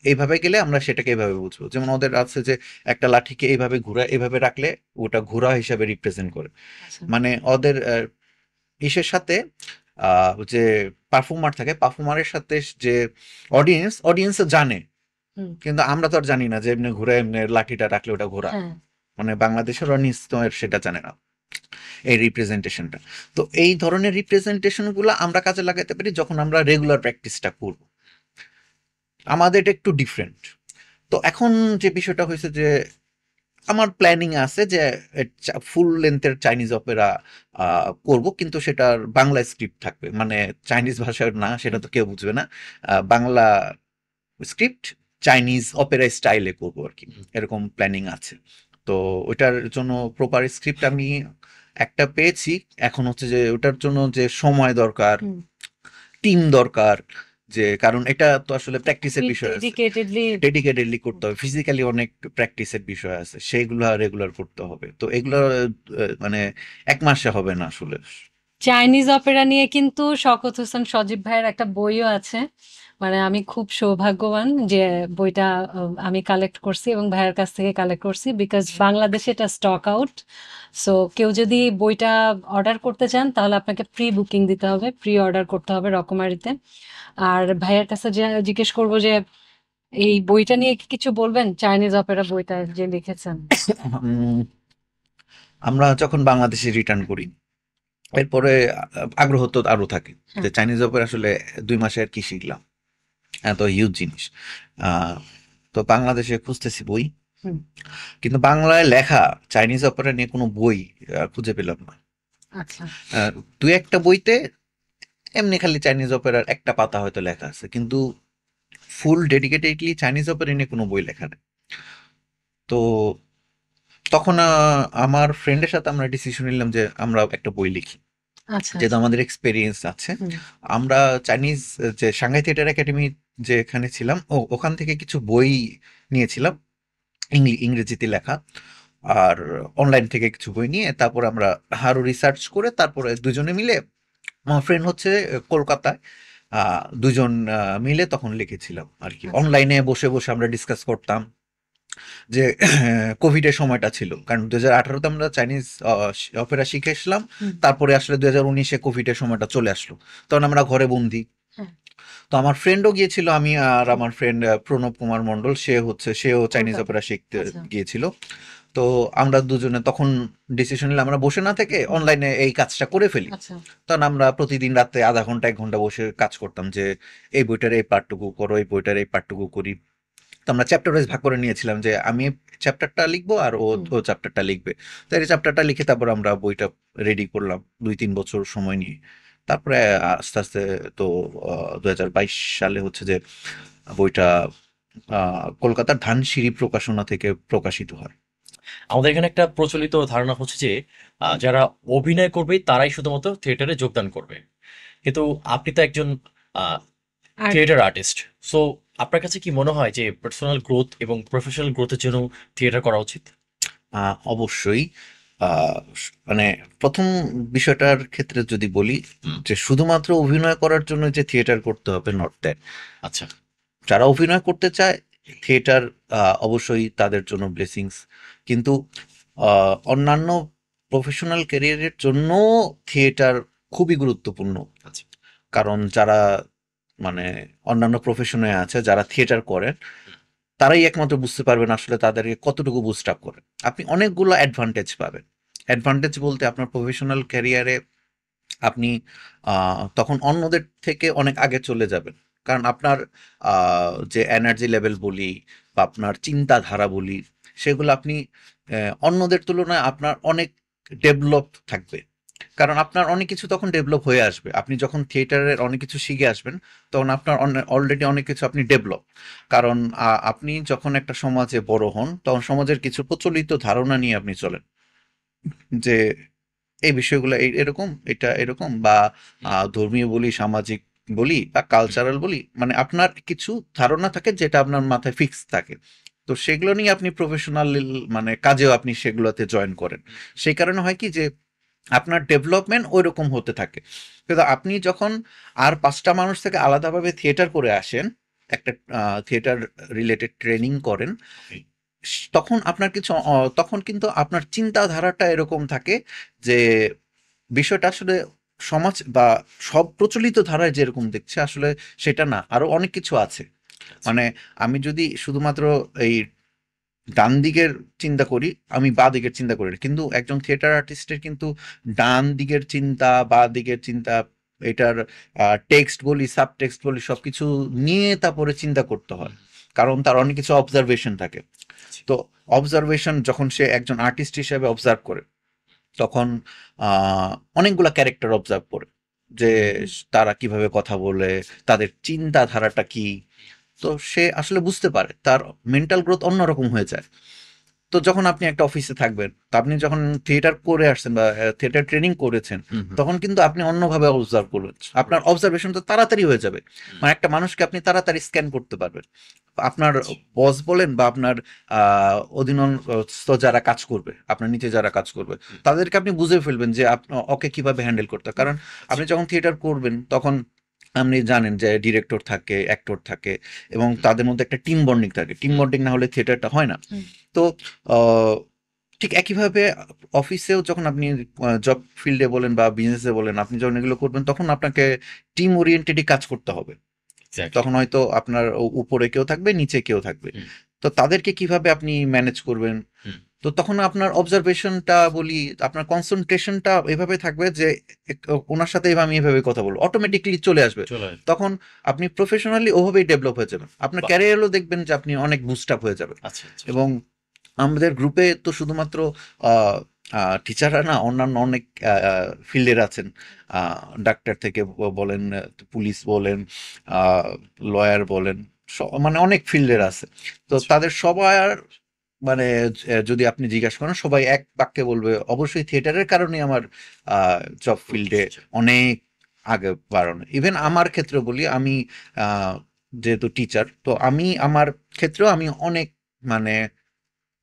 এইভাবে গেলে আমরা সেটাকে এইভাবে বুঝবো। যেমন ওদের আছে যে একটা লাঠিকে এইভাবে ঘোরা, এইভাবে রাখলে ওটা ঘোড়া হিসাবে রিপ্রেজেন্ট করে। আচ্ছা, মানে ওদের ইসের সাথে যে পারফর্মার থাকে, পারফর্মারের সাথে যে অডিয়েন্স জানে, হুম, কিন্তু আমরা তো আর জানি না যে এমনি ঘোরা, এমনি লাঠিটা রাখলে ওটা ঘোরা। হ্যাঁ, মানে বাংলাদেশের অডিয়েন্স তো আর সেটা জানে না, এই রিপ্রেজেন্টেশনটা। তো এই ধরনের রিপ্রেজেন্টেশন গুলো আমরা কাজে লাগাতে পারি যখন আমরা রেগুলার প্র্যাকটিসটা করব। আমাদের এটা একটু ডিফারেন্ট। তো এখন যে বিষয়টা হয়েছে যে আমার প্ল্যানিং আছে যে ফুল লেন্থের চাইনিজ অপেরা করব, কিন্তু সেটার বাংলা স্ক্রিপ্ট থাকবে, মানে চাইনিজ ভাষার না, সেটা তো কেউ বুঝবে না। বাংলা স্ক্রিপ্ট, চাইনিজ অপেরা স্টাইলে করব আর কি, হুম। এরকম প্ল্যানিং আছে। তো ওটার জন্য প্রপার স্ক্রিপ্ট আমি একটা পেয়েছি। এখন হচ্ছে যে ওটার জন্য যে সময় দরকার, হুম, টিম দরকার, যে কারণ এটা তো আসলে প্র্যাকটিসের খুবই বিষয় আছে, ডেডিকেটেডলি। ডেডিকেটেডলি করতে হবে, ফিজিক্যালি অনেক প্র্যাকটিসের বিষয় আছে, সেইগুলো রেগুলার করতে হবে। তো এগুলো মানে 1 মাসে হবে না আসলে। চাইনিজ অপেরা নিয়ে কিন্তু শওকত হোসেন সজীব ভাইয়ের একটা বইও আছে। মানে আমি খুব সৌভাগ্যবান যে বইটা আমি কালেক্ট করছি এবং ভাইয়ের কাছ থেকে কালেক্ট করছি, বিকজ বাংলাদেশে এটা স্টক আউট। সো কেউ যদি বইটা অর্ডার করতে চান তাহলে আপনাকে প্রি বুকিং দিতে হবে, প্রি অর্ডার করতে হবে রকমারিতে। আর ভাইয়ের কাছে যে জিজ্ঞেস করবো যে এই বইটা নিয়ে কি কিছু বলবেন, চাইনিজ অপেরা বইটা যে লিখেছেন? উম, আমরা যখন বাংলাদেশে রিটার্ন করি, এরপরে আগ্রহ তো আরো থাকে যে হ্যাঁ, চাইনিজ অপেরা আসলে 2 মাসে আর কি শিখলাম, এত হিউজ জিনিস। আহ, তো বাংলাদেশে খুঁজতেছি বই, হুম, কিন্তু বাংলায় লেখা চাইনিজ অপেরা নিয়ে কোনো বই খুঁজে পেলাম না। আচ্ছা, আহ, দুই একটা বইতে এমনি খালি চাইনিজ অপেরার একটা পাতা হয়তো লেখা আছে, কিন্তু ফুল ডেডিকেটেডলি চাইনিজ অপেরা নিয়ে কোনো বই লেখা নেই। তো তখন আমার ফ্রেন্ডের সাথে আমরা ডিসিশন নিলাম যে আমরা একটা বই লিখি, আচ্ছা, যেহেতু আচ্ছা, আমাদের এক্সপেরিয়েন্স আছে। হুম, আমরা চাইনিজ যে সাংহাই থিয়েটার একাডেমি যেখানে ছিলাম, ওখান থেকে কিছু বই নিয়েছিলাম, ইংরেজিতে লেখা, আর অনলাইন থেকে কিছু বই নিয়ে তারপর আমরা আরো রিসার্চ করে তারপরে দুজনে মিলে, আমার ফ্রেন্ড হচ্ছে কলকাতায়, দুজন মিলে তখন লিখেছিলাম আর কি। আচ্ছা, অনলাইনে বসে বসে আমরা ডিসকাস করতাম যে কোভিডের সময়টা ছিল, কারণ 2018-তে আমরা চাইনিজ অপেরা শিখে এসলাম, হুম, তারপরে আসলে 2019-এ কোভিডের সময়টা চলে আসলো, তখন আমরা ঘরে বন্দি। হ্যাঁ, তো আমার ফ্রেন্ডও গিয়েছিল, আমি আর আমার ফ্রেন্ড প্রণব কুমার মণ্ডল, সেও চাইনিজ কলকাতা, অপেরা শিখতে আচ্ছা, গিয়েছিল। তো আমরা দুজনে তখন ডিসিশন নিলাম আমরা বসে না থেকে হুম, অনলাইনে এই কাজটা করে ফেলি। আচ্ছা, তখন আমরা প্রতিদিন রাতে আধা ঘন্টা 1 ঘন্টা বসে কাজ করতাম যে এই বইটার এই পার্টটুকু করো, এই বইটার এই পার্টটুকু করি। তো আমরা চ্যাপ্টার ওয়াইজ ভাগ করে নিয়েছিলাম যে আমি চ্যাপ্টারটা লিখবো আর ও হুম, ও চ্যাপ্টারটা লিখবে। তো এই চ্যাপ্টারটা লিখে তারপর আমরা বইটা রেডি করলাম 2-3 বছর সময় নিয়ে। তারপরে আস্তে আস্তে তো 2022 সালে হচ্ছে যে বইটা কলকাতার ধানসিঁড়ি প্রকাশনা থেকে প্রকাশিত হয়। আমাদের এখানে একটা প্রচলিত ধারণা হচ্ছে যে যারা অভিনয় করবে তারাই শুধুমাত্র থিয়েটারে যোগদান করবে। কিন্তু আপনি তো একজন থিয়েটার আর্টিস্ট। আর্টিস্ট। সো আপনার কাছে কি মনে হয় যে পার্সোনাল গ্রোথ এবং প্রফেশনাল গ্রোথের জন্য থিয়েটার করা উচিত? অবশ্যই। মানে প্রথম বিষয়টার ক্ষেত্রে যদি বলি হুম। যে শুধুমাত্র অভিনয় করার জন্য যে থিয়েটার করতে হবে, নট দ্যাট। আচ্ছা। যারা অভিনয় করতে চায়, থিয়েটার অবশ্যই তাদের জন্য ব্লেসিংস, কিন্তু অন্যান্য প্রফেশনাল ক্যারিয়ারের জন্য থিয়েটার খুবই গুরুত্বপূর্ণ। আচ্ছা। কারণ যারা মানে অন্যান্য প্রফেশনে আছে, যারা থিয়েটার করেন, তারাই একমাত্র বুঝতে পারবেন আসলে তাদেরকে কতটুকু বুস্ট আপ করে। আপনি অনেকগুলো অ্যাডভান্টেজ পাবেন। অ্যাডভান্টেজ বলতে আপনার প্রফেশনাল ক্যারিয়ারে আপনি তখন অন্যদের থেকে অনেক আগে চলে যাবেন। কারণ আপনার যে এনার্জি লেভেল বলি বা আপনার চিন্তাধারা বলি, সেগুলো আপনি অন্যদের তুলনায় আপনার অনেক ডেভেলপ থাকবে। কারণ আপনার অনেক কিছু তখন ডেভেলপ হয়ে আসবে। আপনি যখন থিয়েটারের অনেক কিছু শিখে আসবেন, তখন আপনার অলরেডি অনেক কিছু আপনি ডেভেলপ। কারণ আপনি যখন একটা সমাজে বড় হন, তখন সমাজের কিছু প্রচলিত ধারণা নিয়ে আপনি চলেন যে এই বিষয়গুলো এরকম, এটা এরকম, বা ধর্মীয় বলি, সামাজিক বলি বা কালচারাল বলি, মানে আপনার কিছু ধারণা থাকে যেটা আপনার মাথায় ফিক্স থাকে। তো সেগুলো নিয়ে আপনি প্রফেশনাল মানে কাজেও আপনি সেগুলোতে জয়েন করেন। সেই কারণে হয় কি যে আপনার ডেভেলপমেন্ট ওইরকম হতে থাকে। কিন্তু আপনি যখন আর ৫টা মানুষ থেকে আলাদাভাবে থিয়েটার করে আসেন, একটা থিয়েটার রিলেটেড ট্রেনিং করেন, তখন আপনার কিছু তখন কিন্তু আপনার চিন্তাধারাটা এরকম থাকে যে বিষয়টা আসলে সমাজ বা সব প্রচলিত ধারায় যেরকম দেখছে আসলে সেটা না, আরো অনেক কিছু আছে। মানে আমি যদি শুধুমাত্র এই ডান দিকের চিন্তা করি, আমি বা দিকের চিন্তা করি না। কিন্তু একজন থিয়েটার আর্টিস্টের কিন্তু ডান দিকের চিন্তা, বা দিকের চিন্তা, এটার টেক্সট বলি, সাবটেক্সট বলি, সবকিছু নিয়ে তারপরে চিন্তা করতে হয়। কারণ তার অনেক কিছু অবজারভেশন থাকে। তো অবজারভেশন যখন সে একজন আর্টিস্ট হিসেবে অবজার্ভ করে, তখন অনেকগুলা ক্যারেক্টার অবজার্ভ করে যে তারা কিভাবে কথা বলে, তাদের চিন্তাধারাটা কি। তো সে আসলে বুঝতে পারে, তার মেন্টাল গ্রোথ অন্যরকম হয়ে যায়। তো যখন আপনি একটা অফিসে থাকবেন, তো আপনি যখন থিয়েটার করে আসছেন বা থিয়েটার ট্রেনিং করেছেন, তখন কিন্তু আপনি অন্যভাবে অবজার্ভ করবেন। আপনার অবজারভেশন তো তাড়াতাড়ি হয়ে যাবে। মানে একটা মানুষকে আপনি তাড়াতাড়ি স্ক্যান করতে পারবেন। আপনার বস বলেন বা আপনার অধীনস্থ যারা কাজ করবে, আপনার নিচে যারা কাজ করবে, তাদেরকে আপনি বুঝে ফেলবেন যে ওকে কিভাবে হ্যান্ডেল করতে হয়। কারণ আপনি যখন থিয়েটার করবেন, তখন আপনি জানেন যে ডিরেক্টর থাকে, অ্যাক্টর থাকে, এবং তাদের মধ্যে একটা টিম বন্ডিং থাকে। টিম বন্ডিং না হলে থিয়েটারটা হয় না। তো আহ, ঠিক একইভাবে অফিসেও যখন আপনি জব ফিল্ডে বলেন বা বিজনেসে বলেন, আপনি যখন এগুলো করবেন, তখন আপনাকে টিম ওরিয়েন্টেডই কাজ করতে হবে। তখন হয়তো আপনার উপরে কেউ থাকবে, নিচে কেউ থাকবে। তো তাদেরকে কিভাবে আপনি ম্যানেজ করবেন, তো তখন আপনার অবজারভেশনটা বলি, আপনার কনসেন্ট্রেশনটা এভাবে থাকবে যে ওনার সাথে আমি এভাবে কথা বলবো, অটোমেটিকলি চলে আসবে। তখন আপনি প্রফেশনালি ওভাবেই ডেভেলপ হয়ে যাবেন। আপনার ক্যারিয়ারও দেখবেন যে আপনি অনেক বুস্ট আপ হয়ে যাবেন। এবং আমাদের গ্রুপে তো শুধুমাত্র টিচাররা না, অন্যান্য অনেক ফিল্ডের আছেন। ডাক্তার থেকে বলেন, পুলিশ বলেন, লয়ার বলেন, মানে অনেক ফিল্ডের আছে। তো তাদের সবার মানে যদি আপনি জিজ্ঞাসা করেন, সবাই এক বাক্যে বলবে অবশ্যই থিয়েটারের কারণে আমার জব ফিল্ডে অনেক আগে বাড়ানো। ইভেন আমার ক্ষেত্রে বলি, আমি যেহেতু টিচার, তো আমি আমার ক্ষেত্রেও আমি অনেক মানে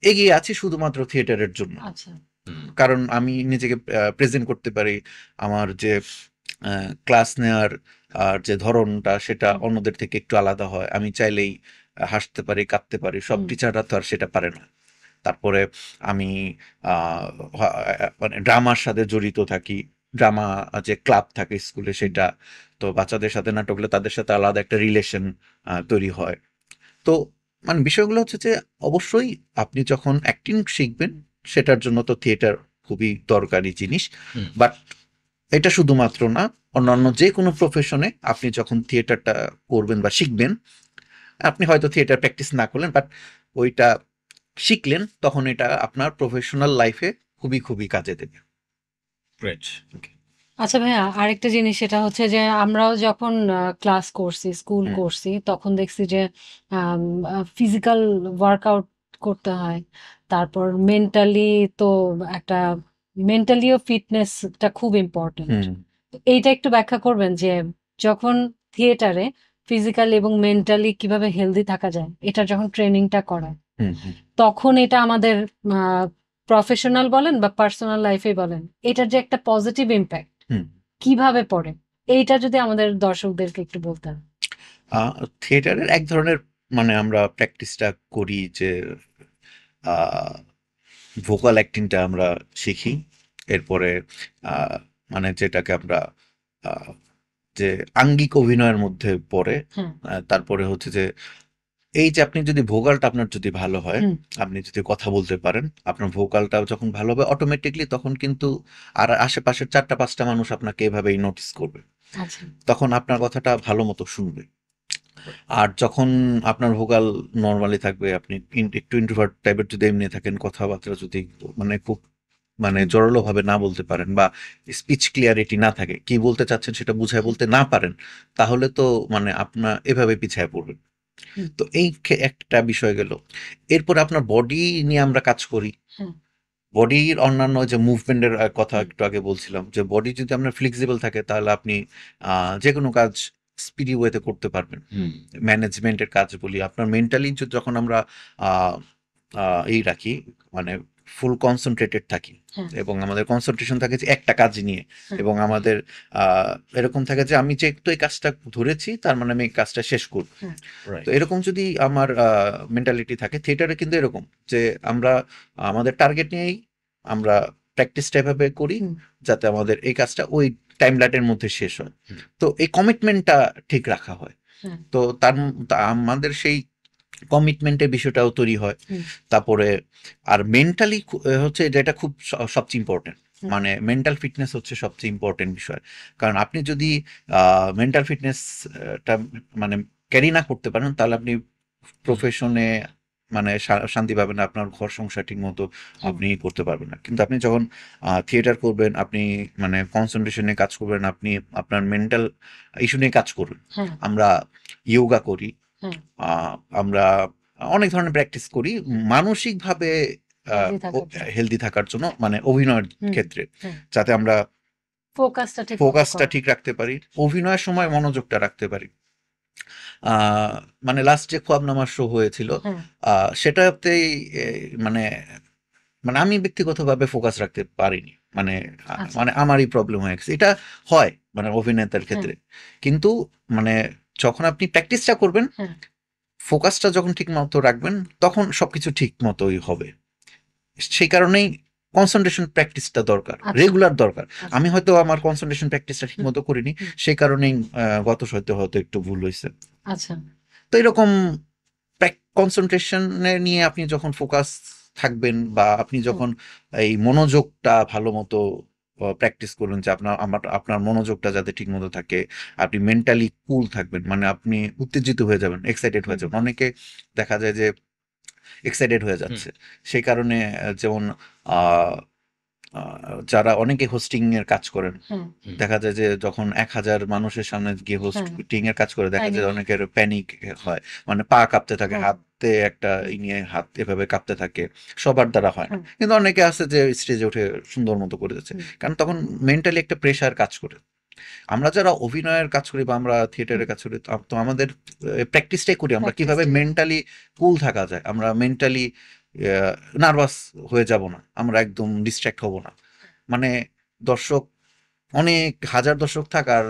এগিয়ে আছি শুধুমাত্র থিয়েটারের জন্য। আচ্ছা। কারণ আমি নিজেকে প্রেজেন্ট করতে পারি, আমার যে ক্লাস নেওয়ার আর যে ধরনটা, সেটা অন্যদের থেকে একটু আলাদা হয়। আমি চাইলেই হাসতে পারি, কাঁদতে পারি, সব টিচাররা তো আর সেটা পারে না। তারপরে আমি মানে ড্রামার সাথে জড়িত থাকি, ড্রামা যে ক্লাব থাকে স্কুলে সেটা। তো বাচ্চাদের সাথে নাটক হলে তাদের সাথে আলাদা একটা রিলেশন তৈরি হয়। তো মানে বিষয়গুলো হচ্ছে যে অবশ্যই আপনি যখন অ্যাক্টিং শিখবেন, সেটার জন্য তো থিয়েটার খুবই দরকারি জিনিস। বাট এটা শুধুমাত্র না, অন্যান্য যে কোনো প্রফেশনে আপনি যখন থিয়েটারটা করবেন বা শিখবেন, আপনি হয়তো থিয়েটার প্র্যাকটিস না করলেন, বাট ওইটা শিখলেন, তখন এটা আপনার প্রফেশনাল লাইফে খুবই খুবই কাজে দেবে। গ্রেট। আচ্ছা ভাইয়া, আরেকটা জিনিস সেটা হচ্ছে যে আমরাও যখন ক্লাস করছি, স্কুল হুম। করছি, তখন দেখছি যে ফিজিক্যাল ওয়ার্কআউট করতে হয়। তারপর মেন্টালি তো একটা মেন্টালিও ফিটনেসটা খুব ইম্পর্টেন্ট। হুম। এইটা একটু ব্যাখ্যা করবেন যে যখন থিয়েটারে ফিজিক্যাল এবং মেন্টালি কিভাবে হেলদি থাকা যায়, এটা যখন ট্রেনিংটা করায়, হুম। হুম। তখন এটা আমাদের প্রফেশনাল বলেন বা পার্সোনাল লাইফে বলেন, এটার যে একটা পজিটিভ ইম্প্যাক্ট হুম। কিভাবে পড়ে, এইটা যদি আমাদের দর্শকদেরকে একটু বলতেন। থিয়েটারের এক ধরনের মানে আমরা প্র্যাকটিসটা করি যে ভোকাল অ্যাক্টিংটা আমরা শিখি। এরপরে মানে যেটাকে আমরা যে আঙ্গিক অভিনয়ের মধ্যে পড়ে। হ্যাঁ। তারপরে হচ্ছে যে এই যে আপনি যদি ভোকালটা আপনার যদি ভালো হয়, হুম। আপনি যদি কথা বলতে পারেন, আপনার ভোকালটা যখন ভালো হবে অটোমেটিকলি তখন কিন্তু আর আশেপাশের 4টা 5টা মানুষ আপনাকে এভাবেই নোটিস করবে। আচ্ছা। তখন আপনার কথাটা ভালো মতো শুনবে। আর যখন আপনার ভোকাল নরমালি থাকবে, আপনি একটু ইন্ট্রোভার্ট টাইপের যদি এমনি থাকেন, কথাবার্তা যদি মানে খুব মানে হুম। জোরালো ভাবে না বলতে পারেন বা স্পিচ ক্লিয়ারিটি না থাকে, কি বলতে চাচ্ছেন সেটা বুঝায় বলতে না পারেন, তাহলে তো মানে আপনার এভাবে পিছায় পড়বেন। হুম। তো এই একটা বিষয় গেল। এরপর আপনার বডি নিয়ে আমরা কাজ করি। হ্যাঁ। বডির অন্যান্য যে মুভমেন্টের কথা হুম। একটু আগে বলছিলাম, যে বডি যদি আপনার ফ্লেক্সিবল থাকে তাহলে আপনি যে কোনো কাজ স্পিডি ওয়েতে করতে পারবেন। হুম। ম্যানেজমেন্টের কাজ বলি, আপনার মেন্টালি যখন আমরা আহ, এই রাখি, মানে ফুল কনসেন্ট্রেটেড থাকি হ্যাঁ। এবং আমাদের কনসেন্ট্রেশন থাকে যে একটা কাজ নিয়ে, হ্যাঁ। এবং আমাদের এরকম থাকে যে আমি যে একটু এই কাজটা ধরেছি তার মানে আমি এই কাজটা শেষ করব। হ্যাঁ। তো রাইট। এরকম যদি আমার মেন্টালিটি থাকে, থিয়েটারে কিন্তু এরকম যে আমরা আমাদের টার্গেট নিয়েই আমরা প্র্যাকটিসটা এভাবে করি হুম। যাতে আমাদের এই কাজটা ওই টাইম লাইনের মধ্যে শেষ হয়। হুম। তো এই কমিটমেন্টটা ঠিক রাখা হয়। হ্যাঁ। তো আমাদের সেই কমিটমেন্টের বিষয়টাও তৈরি হয়। হুম। তারপরে আর মেন্টালি হচ্ছে যেটা খুব সবচেয়ে ইম্পর্টেন্ট, হুম। মানে মেন্টাল ফিটনেস হচ্ছে সবচেয়ে ইম্পর্টেন্ট বিষয়। কারণ আপনি যদি মেন্টাল ফিটনেসটা মানে ক্যারি না করতে পারেন, তাহলে আপনি প্রফেশনে মানে শান্তি পাবেন না, আপনার ঘর সংসার ঠিক মতো হুম। আপনি করতে পারবেন না। কিন্তু আপনি যখন থিয়েটার করবেন, আপনি মানে কনসেন্ট্রেশনে কাজ করবেন, আপনি আপনার মেন্টাল ইস্যু নিয়ে কাজ করবেন। হ্যাঁ। আমরা ইয়োগা করি, হ্যাঁ। আমরা অনেক ধরনের প্র্যাকটিস করি মানসিকভাবে হেলদি থাকার জন্য। হেলদি থাকার জন্য, মানে অভিনয়ের হুম। ক্ষেত্রে, হ্যাঁ। যাতে আমরা ফোকাসটা ঠিক মতো ফোকাসটা করা। ঠিক রাখতে পারি, অভিনয়ের সময় মনোযোগটা রাখতে পারি। আহ, মানে লাস্ট যে খোয়াব নামার শো হয়েছিল, হ্যাঁ। সেটাতেই মানে মানে আমি ব্যক্তিগতভাবে ফোকাস রাখতে পারিনি, মানে আচ্ছা। মানে আমারই প্রবলেম হয়ে গেছে। এটা হয় মানে অভিনেতার হ্যাঁ। ক্ষেত্রে, কিন্তু মানে যখন আপনি প্র্যাকটিসটা করবেন, হ্যাঁ। ফোকাসটা যখন ঠিক মতো রাখবেন, তখন সবকিছু ঠিক মতোই হবে। সেই কারণেই কনসেন্ট্রেশন প্র্যাকটিসটা দরকার, আচ্ছা। রেগুলার দরকার। আচ্ছা। আমি হয়তো আমার কনসেন্ট্রেশন প্র্যাকটিসটা ঠিক হুম। মতো করিনি, হুম। সেই কারণেই গত সপ্তাহে হয়তো একটু ভুল হয়েছে। আচ্ছা। তো এরকম কনসেন্ট্রেশনে নিয়ে আপনি যখন ফোকাস থাকবেন, বা আপনি হুম। যখন এই মনোযোগটা ভালো মতো প্র্যাকটিস করুন, যে আপনার মনোযোগটা যাতে ঠিক মতো থাকে, আপনি মেন্টালি কুল থাকবেন, মানে আপনি উত্তেজিত হয়ে যাবেন, এক্সাইটেড হয়ে হুম। যাবেন। অনেকে দেখা যায় যে এক্সাইটেড হয়ে হুম। যাচ্ছে, সেই কারণে যেমন আহ, যারা অনেকে হোস্টিং এর কাজ করেন, হ্যাঁ। হুম। দেখা যায় যে যখন 1000 মানুষের সামনে গিয়ে হ্যাঁ। হোস্টিং এর কাজ করে, দেখা যায় প্যানিক। অনেকের প্যানিক হয়, মানে পা কাঁপতে থাকে, হ্যাঁ। হাতে একটা হুম। নিয়ে হাত এভাবে কাঁপতে থাকে। সবার দ্বারা হয় না, হ্যাঁ। কিন্তু অনেকে আছে যে স্টেজে উঠে সুন্দর মতো করে যাচ্ছে, হুম। কারণ তখন মেন্টালি একটা প্রেশার কাজ করে। আমরা যারা অভিনয়ের কাজ করি বা আমরা হুম। থিয়েটারের কাজ করি, তো আমাদের প্র্যাকটিসটাই করি আমরা কিভাবে প্র্যাকটিসটাই। মেন্টালি কুল থাকা যায়, আমরা মেন্টালি নার্ভাস হয়ে যাব না, আমরা একদম ডিস্ট্র্যাক্ট হব না। মানে দর্শক অনেক হাজার দর্শক থাক আর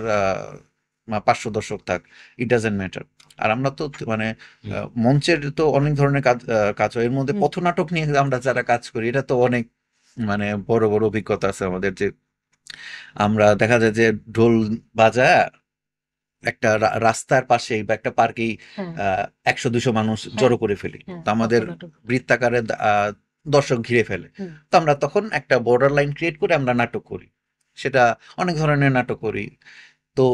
500 দর্শক থাক, ইট ডাজেন্ট ম্যাটার। আর আমরা তো মানে হুম। মঞ্চের তো অনেক ধরনের কাজ হয়, এর মধ্যে হুম। পথনাটক নিয়ে আমরা যারা কাজ করি, এটা তো অনেক মানে বড় বড় অভিজ্ঞতা আছে আমাদের, যে আমরা দেখা যায় যে ঢোল বাজায় একটা রাস্তার পাশে বা একটা পার্কেই হ্যাঁ। 100-200 মানুষ হ্যাঁ। জড়ো করে ফেলি, হ্যাঁ। তো আমাদের পথনাটক। বৃত্তাকারে দর্শক ঘিরে ফেলে। হুম। তো আমরা তখন একটা বর্ডার লাইন ক্রিয়েট করে আমরা নাটক করি, সেটা অনেক ধরনের নাটক করি। তো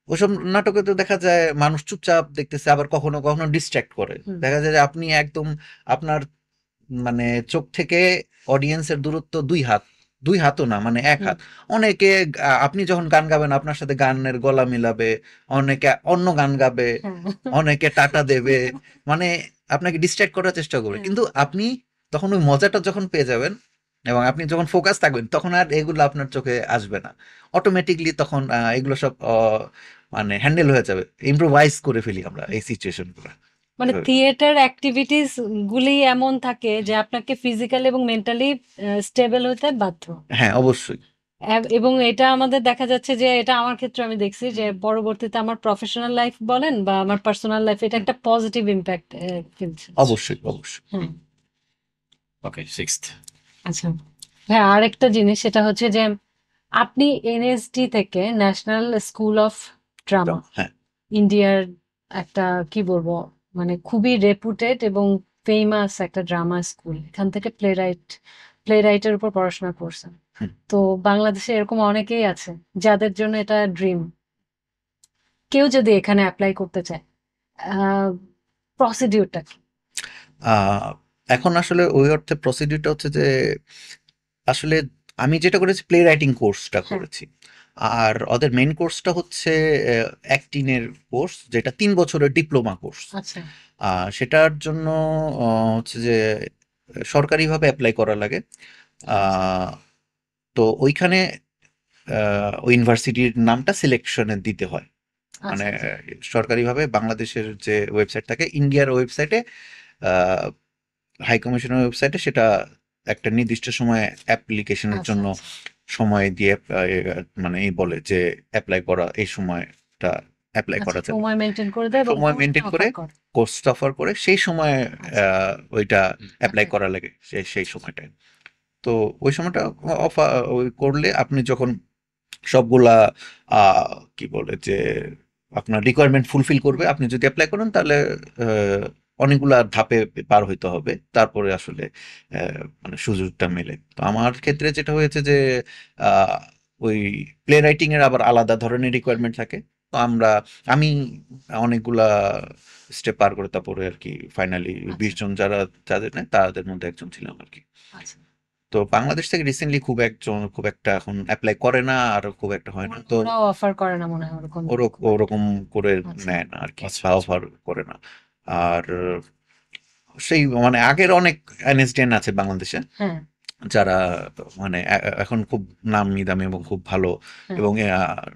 ওসব নাটকে তো দেখা যায় মানুষ চুপচাপ দেখতেছে, আবার কখনো কখনো ডিস্ট্র্যাক্ট করে। হুম। দেখা যায় যে আপনি একদম আপনার মানে চোখ থেকে অডিয়েন্সের দূরত্ব 2 হাত, 2 হাতও না, মানে এক হুম। হাত। অনেকে আপনি যখন গান গাবেন আপনার সাথে গানের গলা মিলাবে, অনেকে অন্য গান গাবে, হ্যাঁ। অনেকে টাটা দেবে, মানে আপনাকে ডিস্ট্র্যাক্ট করার চেষ্টা করবে, হ্যাঁ। কিন্তু আপনি তখন ওই মজাটা যখন পেয়ে যাবেন এবং আপনি যখন ফোকাস থাকবেন, তখন আর এগুলো আপনার চোখে আসবে না। অটোমেটিকলি তখন এগুলো সব মানে হ্যান্ডেল হয়ে যাবে, ইম্প্রোভাইজ করে ফেলি আমরা এই সিচুয়েশনগুলো। মানে থিয়েটার অ্যাক্টিভিটিস গুলি এমন থাকে যে আপনাকে ফিজিক্যালি এবং মেন্টালি স্টেবল হতে বাধ্য। হ্যাঁ, অবশ্যই। এবং এটা আমাদের দেখা যাচ্ছে যে এটা আমার ক্ষেত্রে আমি দেখছি যে পরবর্তীতে আমার প্রফেশনাল লাইফ বলেন বা আমার পার্সোনাল লাইফ, এটা একটা পজিটিভ ইম্প্যাক্ট ফেলছে। অবশ্যই অবশ্যই। হ্যাঁ। ওকে, সিক্সথ। আচ্ছা। হ্যাঁ, আরেকটা জিনিস সেটা হচ্ছে যে আপনি এনএসডি থেকে ন্যাশনাল স্কুল অফ ড্রামা, হ্যাঁ। ইন্ডিয়ার একটা কি বলবো মানে খুবই রেপুটেড এবং ফেমাস একটা ড্রামা স্কুল। এখান থেকে প্লে রাইটের উপর পড়াশোনা করছেন। হুম। তো বাংলাদেশে এরকম অনেকেই আছে যাদের জন্য এটা ড্রিম। কেউ যদি এখানে অ্যাপ্লাই করতে চায়, প্রসিডিউরটা কি? আহ, এখন আসলে ওই অর্থে প্রসিডিউরটা হচ্ছে যে আসলে আমি যেটা করেছি প্লে রাইটিং কোর্সটা হ্যাঁ। করেছি, আর ওদের মেইন কোর্সটা হচ্ছে অ্যাক্টিংয়ের কোর্স, যেটা 3 বছরের ডিপ্লোমা কোর্স। আচ্ছা। সেটার জন্য হচ্ছে যে সরকারিভাবে অ্যাপ্লাই করা লাগে। আহ, তো ওইখানে ওই ইউনিভার্সিটির নামটা সিলেকশনে দিতে হয়। মানে আচ্ছা। সরকারিভাবে বাংলাদেশের যে ওয়েবসাইট থাকে, ইন্ডিয়ার ওয়েবসাইটে, হাই কমিশনের ওয়েবসাইটে, সেটা একটা নির্দিষ্ট সময় অ্যাপ্লিকেশনের আচ্ছা। জন্য আচ্ছা। সময় দিয়ে মানে এই বলে যে অ্যাপ্লাই করা, এই সময়টা অ্যাপ্লাই আচ্ছা, করা যাবে। সময় মেনটেন করে দেয় এবং সময় কোর্সটা মেনটেন করে অফার করে। কোর্সটা অফার করে সেই সময় আচ্ছা। ওইটা অ্যাপ্লাই অ্যাপ্লাই করা লাগে সেই সময়টায়। তো ওই সময়টা অফার ওই করলে আপনি যখন সবগুলা কি বলে যে আপনার রিকোয়ারমেন্ট ফুলফিল করবে, আপনি যদি অ্যাপ্লাই করেন তাহলে আহ, অনেকগুলা ধাপে পার হইতে হবে, তারপরে আসলে মানে সুযোগটা মেলে। তো আমার ক্ষেত্রে যেটা হয়েছে যে আহ, ওই প্লে রাইটিং এর আবার আলাদা ধরনের রিকোয়ারমেন্ট থাকে। তো আমি অনেকগুলা স্টেপ পার করে তারপরে আর কি ফাইনালি আচ্ছা। 20 জন যাদের নেয় তাদের মধ্যে একজন ছিলাম আর কি। আচ্ছা। তো বাংলাদেশ থেকে রিসেন্টলি খুব একটা এখন অ্যাপ্লাই করে না, আর খুব একটা হয় না। তো ওরাও অফার করে না মনে হয় ওরকম খুব একটা। ওরকম করে আচ্ছা। নেয় না আর কি, আচ্ছা বা আচ্ছা। অফার করে না। আর সেই মানে আগের অনেক এনএসডিএন আছে বাংলাদেশে, হ্যাঁ। যারা মানে এখন খুব নামি দামি এবং খুব ভালো, হ্যাঁ। এবং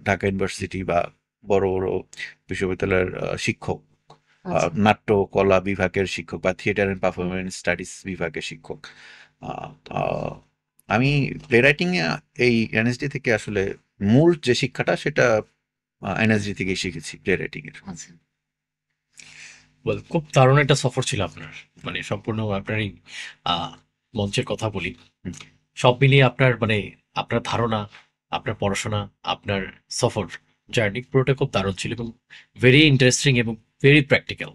ঢাকা ইউনিভার্সিটি বা বড় বড় বিশ্ববিদ্যালয়ের শিক্ষক, আচ্ছা। নাট্য কলা বিভাগের শিক্ষক বা থিয়েটার অ্যান্ড পারফরমেন্স স্টাডিজ বিভাগের শিক্ষক। আহ, আহ, আমি প্লে রাইটিং এই এনএসডি থেকে আসলে মূল যে শিক্ষাটা সেটা এনএসডি থেকেই শিখেছি প্লে রাইটিং এর। আচ্ছা। Well, খুব দারুণ একটা সফর ছিল আপনার, মানে সম্পূর্ণ আপনার এই আহ, মঞ্চের কথা বলি, হুম। সব মিলিয়ে আপনার মানে আপনার ধারণা, আপনার পড়াশোনা, আপনার সফর জার্নি পুরোটা খুব দারুণ ছিল এবং ভেরি ইন্টারেস্টিং এবং ভেরি প্র্যাকটিক্যাল।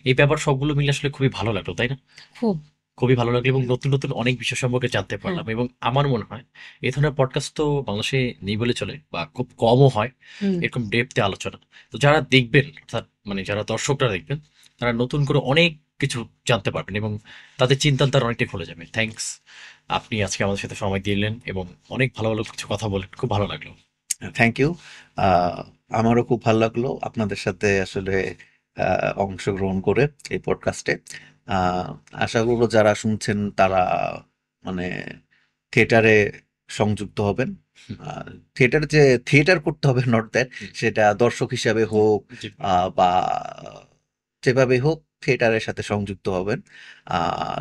এই ব্যাপার সবগুলো মিলে আসলে খুবই ভালো লাগলো, তাই না? খুব। খুবই ভালো লাগলো এবং নতুন নতুন অনেক বিষয় সম্পর্কে জানতে হ্যাঁ। পারলাম এবং আমার মনে হয় এই ধরনের পডকাস্ট তো বাংলাদেশে নেই বলে চলে, বা খুব কমও হয় হুম। এরকম ডেপথে আলোচনা। তো যারা দেখবেন, অর্থাৎ মানে যারা দর্শকরা দেখবেন, তারা নতুন করে অনেক কিছু জানতে পারবেন এবং তাদের চিন্তাধারা অনেকটাই খুলে যাবে। থ্যাঙ্কস, আপনি আজকে আমাদের সাথে সময় দিলেন এবং অনেক ভালো ভালো কিছু কথা বলেন, খুব ভালো লাগলো। Thank you. আমারও খুব ভালো লাগলো আপনাদের সাথে আসলে অংশগ্রহণ করে এই পডকাস্টে। আহ, আশা করবো যারা শুনছেন তারা মানে থিয়েটারে সংযুক্ত হবেন। থিয়েটার যে থিয়েটার করতে হবে নট দ্যাট, সেটা দর্শক হিসাবে হোক জি। বা যেভাবে হোক থিয়েটারের সাথে সংযুক্ত হবেন।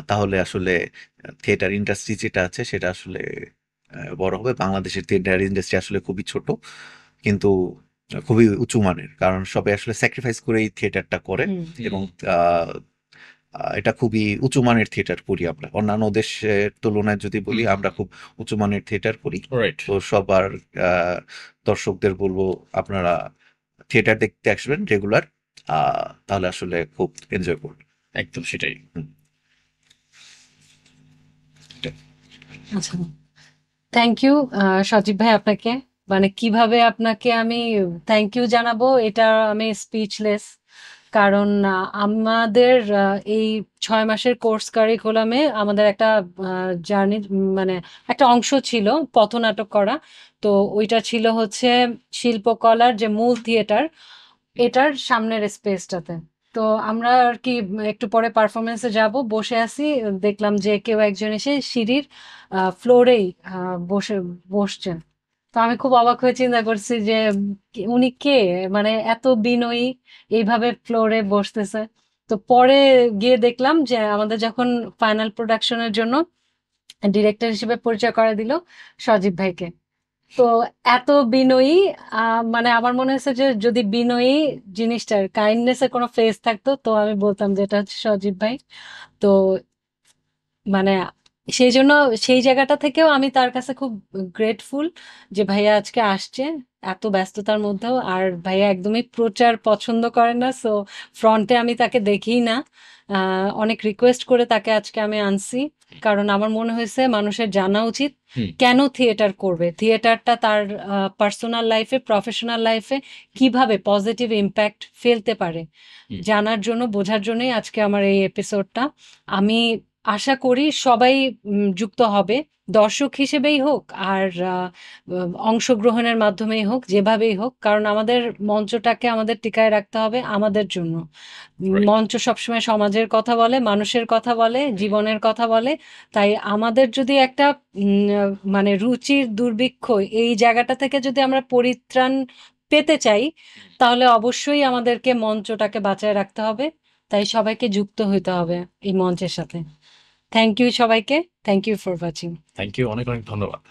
তাহলে আসলে থিয়েটার ইন্ডাস্ট্রি যেটা আছে সেটা আসলে বড় হবে। বাংলাদেশের থিয়েটার ইন্ডাস্ট্রি আসলে খুবই ছোট, কিন্তু খুবই উঁচু মানের, কারণ সবাই আসলে স্যাক্রিফাইস করেই থিয়েটারটা করে। হুম। এবং আহ, এটা খুবই উঁচু মানের থিয়েটার করি আমরা, অন্যান্য দেশের তুলনায় যদি বলি আমরা খুব উঁচু মানের থিয়েটার করি। রাইট। তো সবার দর্শকদের বলবো আপনারা থিয়েটার দেখতে আসবেন রেগুলার, তাহলে আসলে খুব এনজয় করবেন। একদম সেটাই। হুম। আচ্ছা। থ্যাংক ইউ সজীব ভাই আপনাকে। মানে কিভাবে আপনাকে আমি থ্যাংক ইউ জানাবো এটা আমি স্পিচলেস। কারণ আমাদের এই 6 মাসের কোর্স কারিকুলামে আমাদের একটা জার্নি, মানে একটা অংশ ছিল পথনাটক করা। তো ওইটা ছিল হচ্ছে শিল্পকলার যে মূল থিয়েটার, এটার সামনের স্পেসটাতে। তো আমরা আর কি একটু পরে পারফরমেন্সে যাব, বসে আছি, দেখলাম যে কেউ একজন এসে সিঁড়ির ফ্লোরেই বসছেন। তো আমি খুব অবাক হয়ে চিন্তা করছি যে উনি কে, মানে এত বিনয়ী, এইভাবে ফ্লোরে বসতেছে। তো পরে গিয়ে দেখলাম যে আমাদের যখন ফাইনাল প্রোডাকশনের জন্য ডিরেক্টর হিসেবে পরিচয় করে দিল সজীব ভাইকে। তো এত বিনয়ী, মানে আমার মনে হচ্ছে যে যদি বিনয়ী জিনিসটার কাইন্ডনেস এর কোনো ফেস থাকতো তো আমি বলতাম যে এটা হচ্ছে সজীব ভাই। তো মানে সেই জন্য সেই জায়গাটা থেকেও আমি তার কাছে খুব গ্রেটফুল যে ভাইয়া আজকে আসছে। এত ব্যস্ততার মধ্যেও। আর ভাইয়া একদমই প্রচার পছন্দ করে না, সো ফ্রন্টে আমি তাকে দেখিই না। অনেক রিকোয়েস্ট করে তাকে আজকে আমি আনছি, কারণ আমার মনে হয়েছে মানুষের জানা উচিত হুম। কেন থিয়েটার করবে, থিয়েটারটা তার পার্সোনাল লাইফে, প্রফেশনাল লাইফে কিভাবে পজিটিভ ইম্প্যাক্ট ফেলতে পারে, হুম। জানার জন্য, বোঝার জন্যই আজকে আমার এই এপিসোডটা। আমি আশা করি সবাই যুক্ত হবে, দর্শক হিসেবেই হোক আর অংশগ্রহণের মাধ্যমেই হোক, যেভাবেই হোক, কারণ আমাদের মঞ্চটাকে আমাদের টিকায় রাখতে হবে আমাদের জন্য। Right. মঞ্চ সবসময় সমাজের কথা বলে, মানুষের কথা বলে, জীবনের কথা বলে। তাই আমাদের যদি একটা মানে রুচির দুর্ভিক্ষ, এই জায়গাটা থেকে যদি আমরা পরিত্রাণ পেতে চাই, তাহলে অবশ্যই আমাদেরকে মঞ্চটাকে বাঁচায় রাখতে হবে। তাই সবাইকে যুক্ত হইতে হবে এই মঞ্চের সাথে। থ্যাংক ইউ সবাইকে, thank you for watching. Thank you, অনেক অনেক ধন্যবাদ।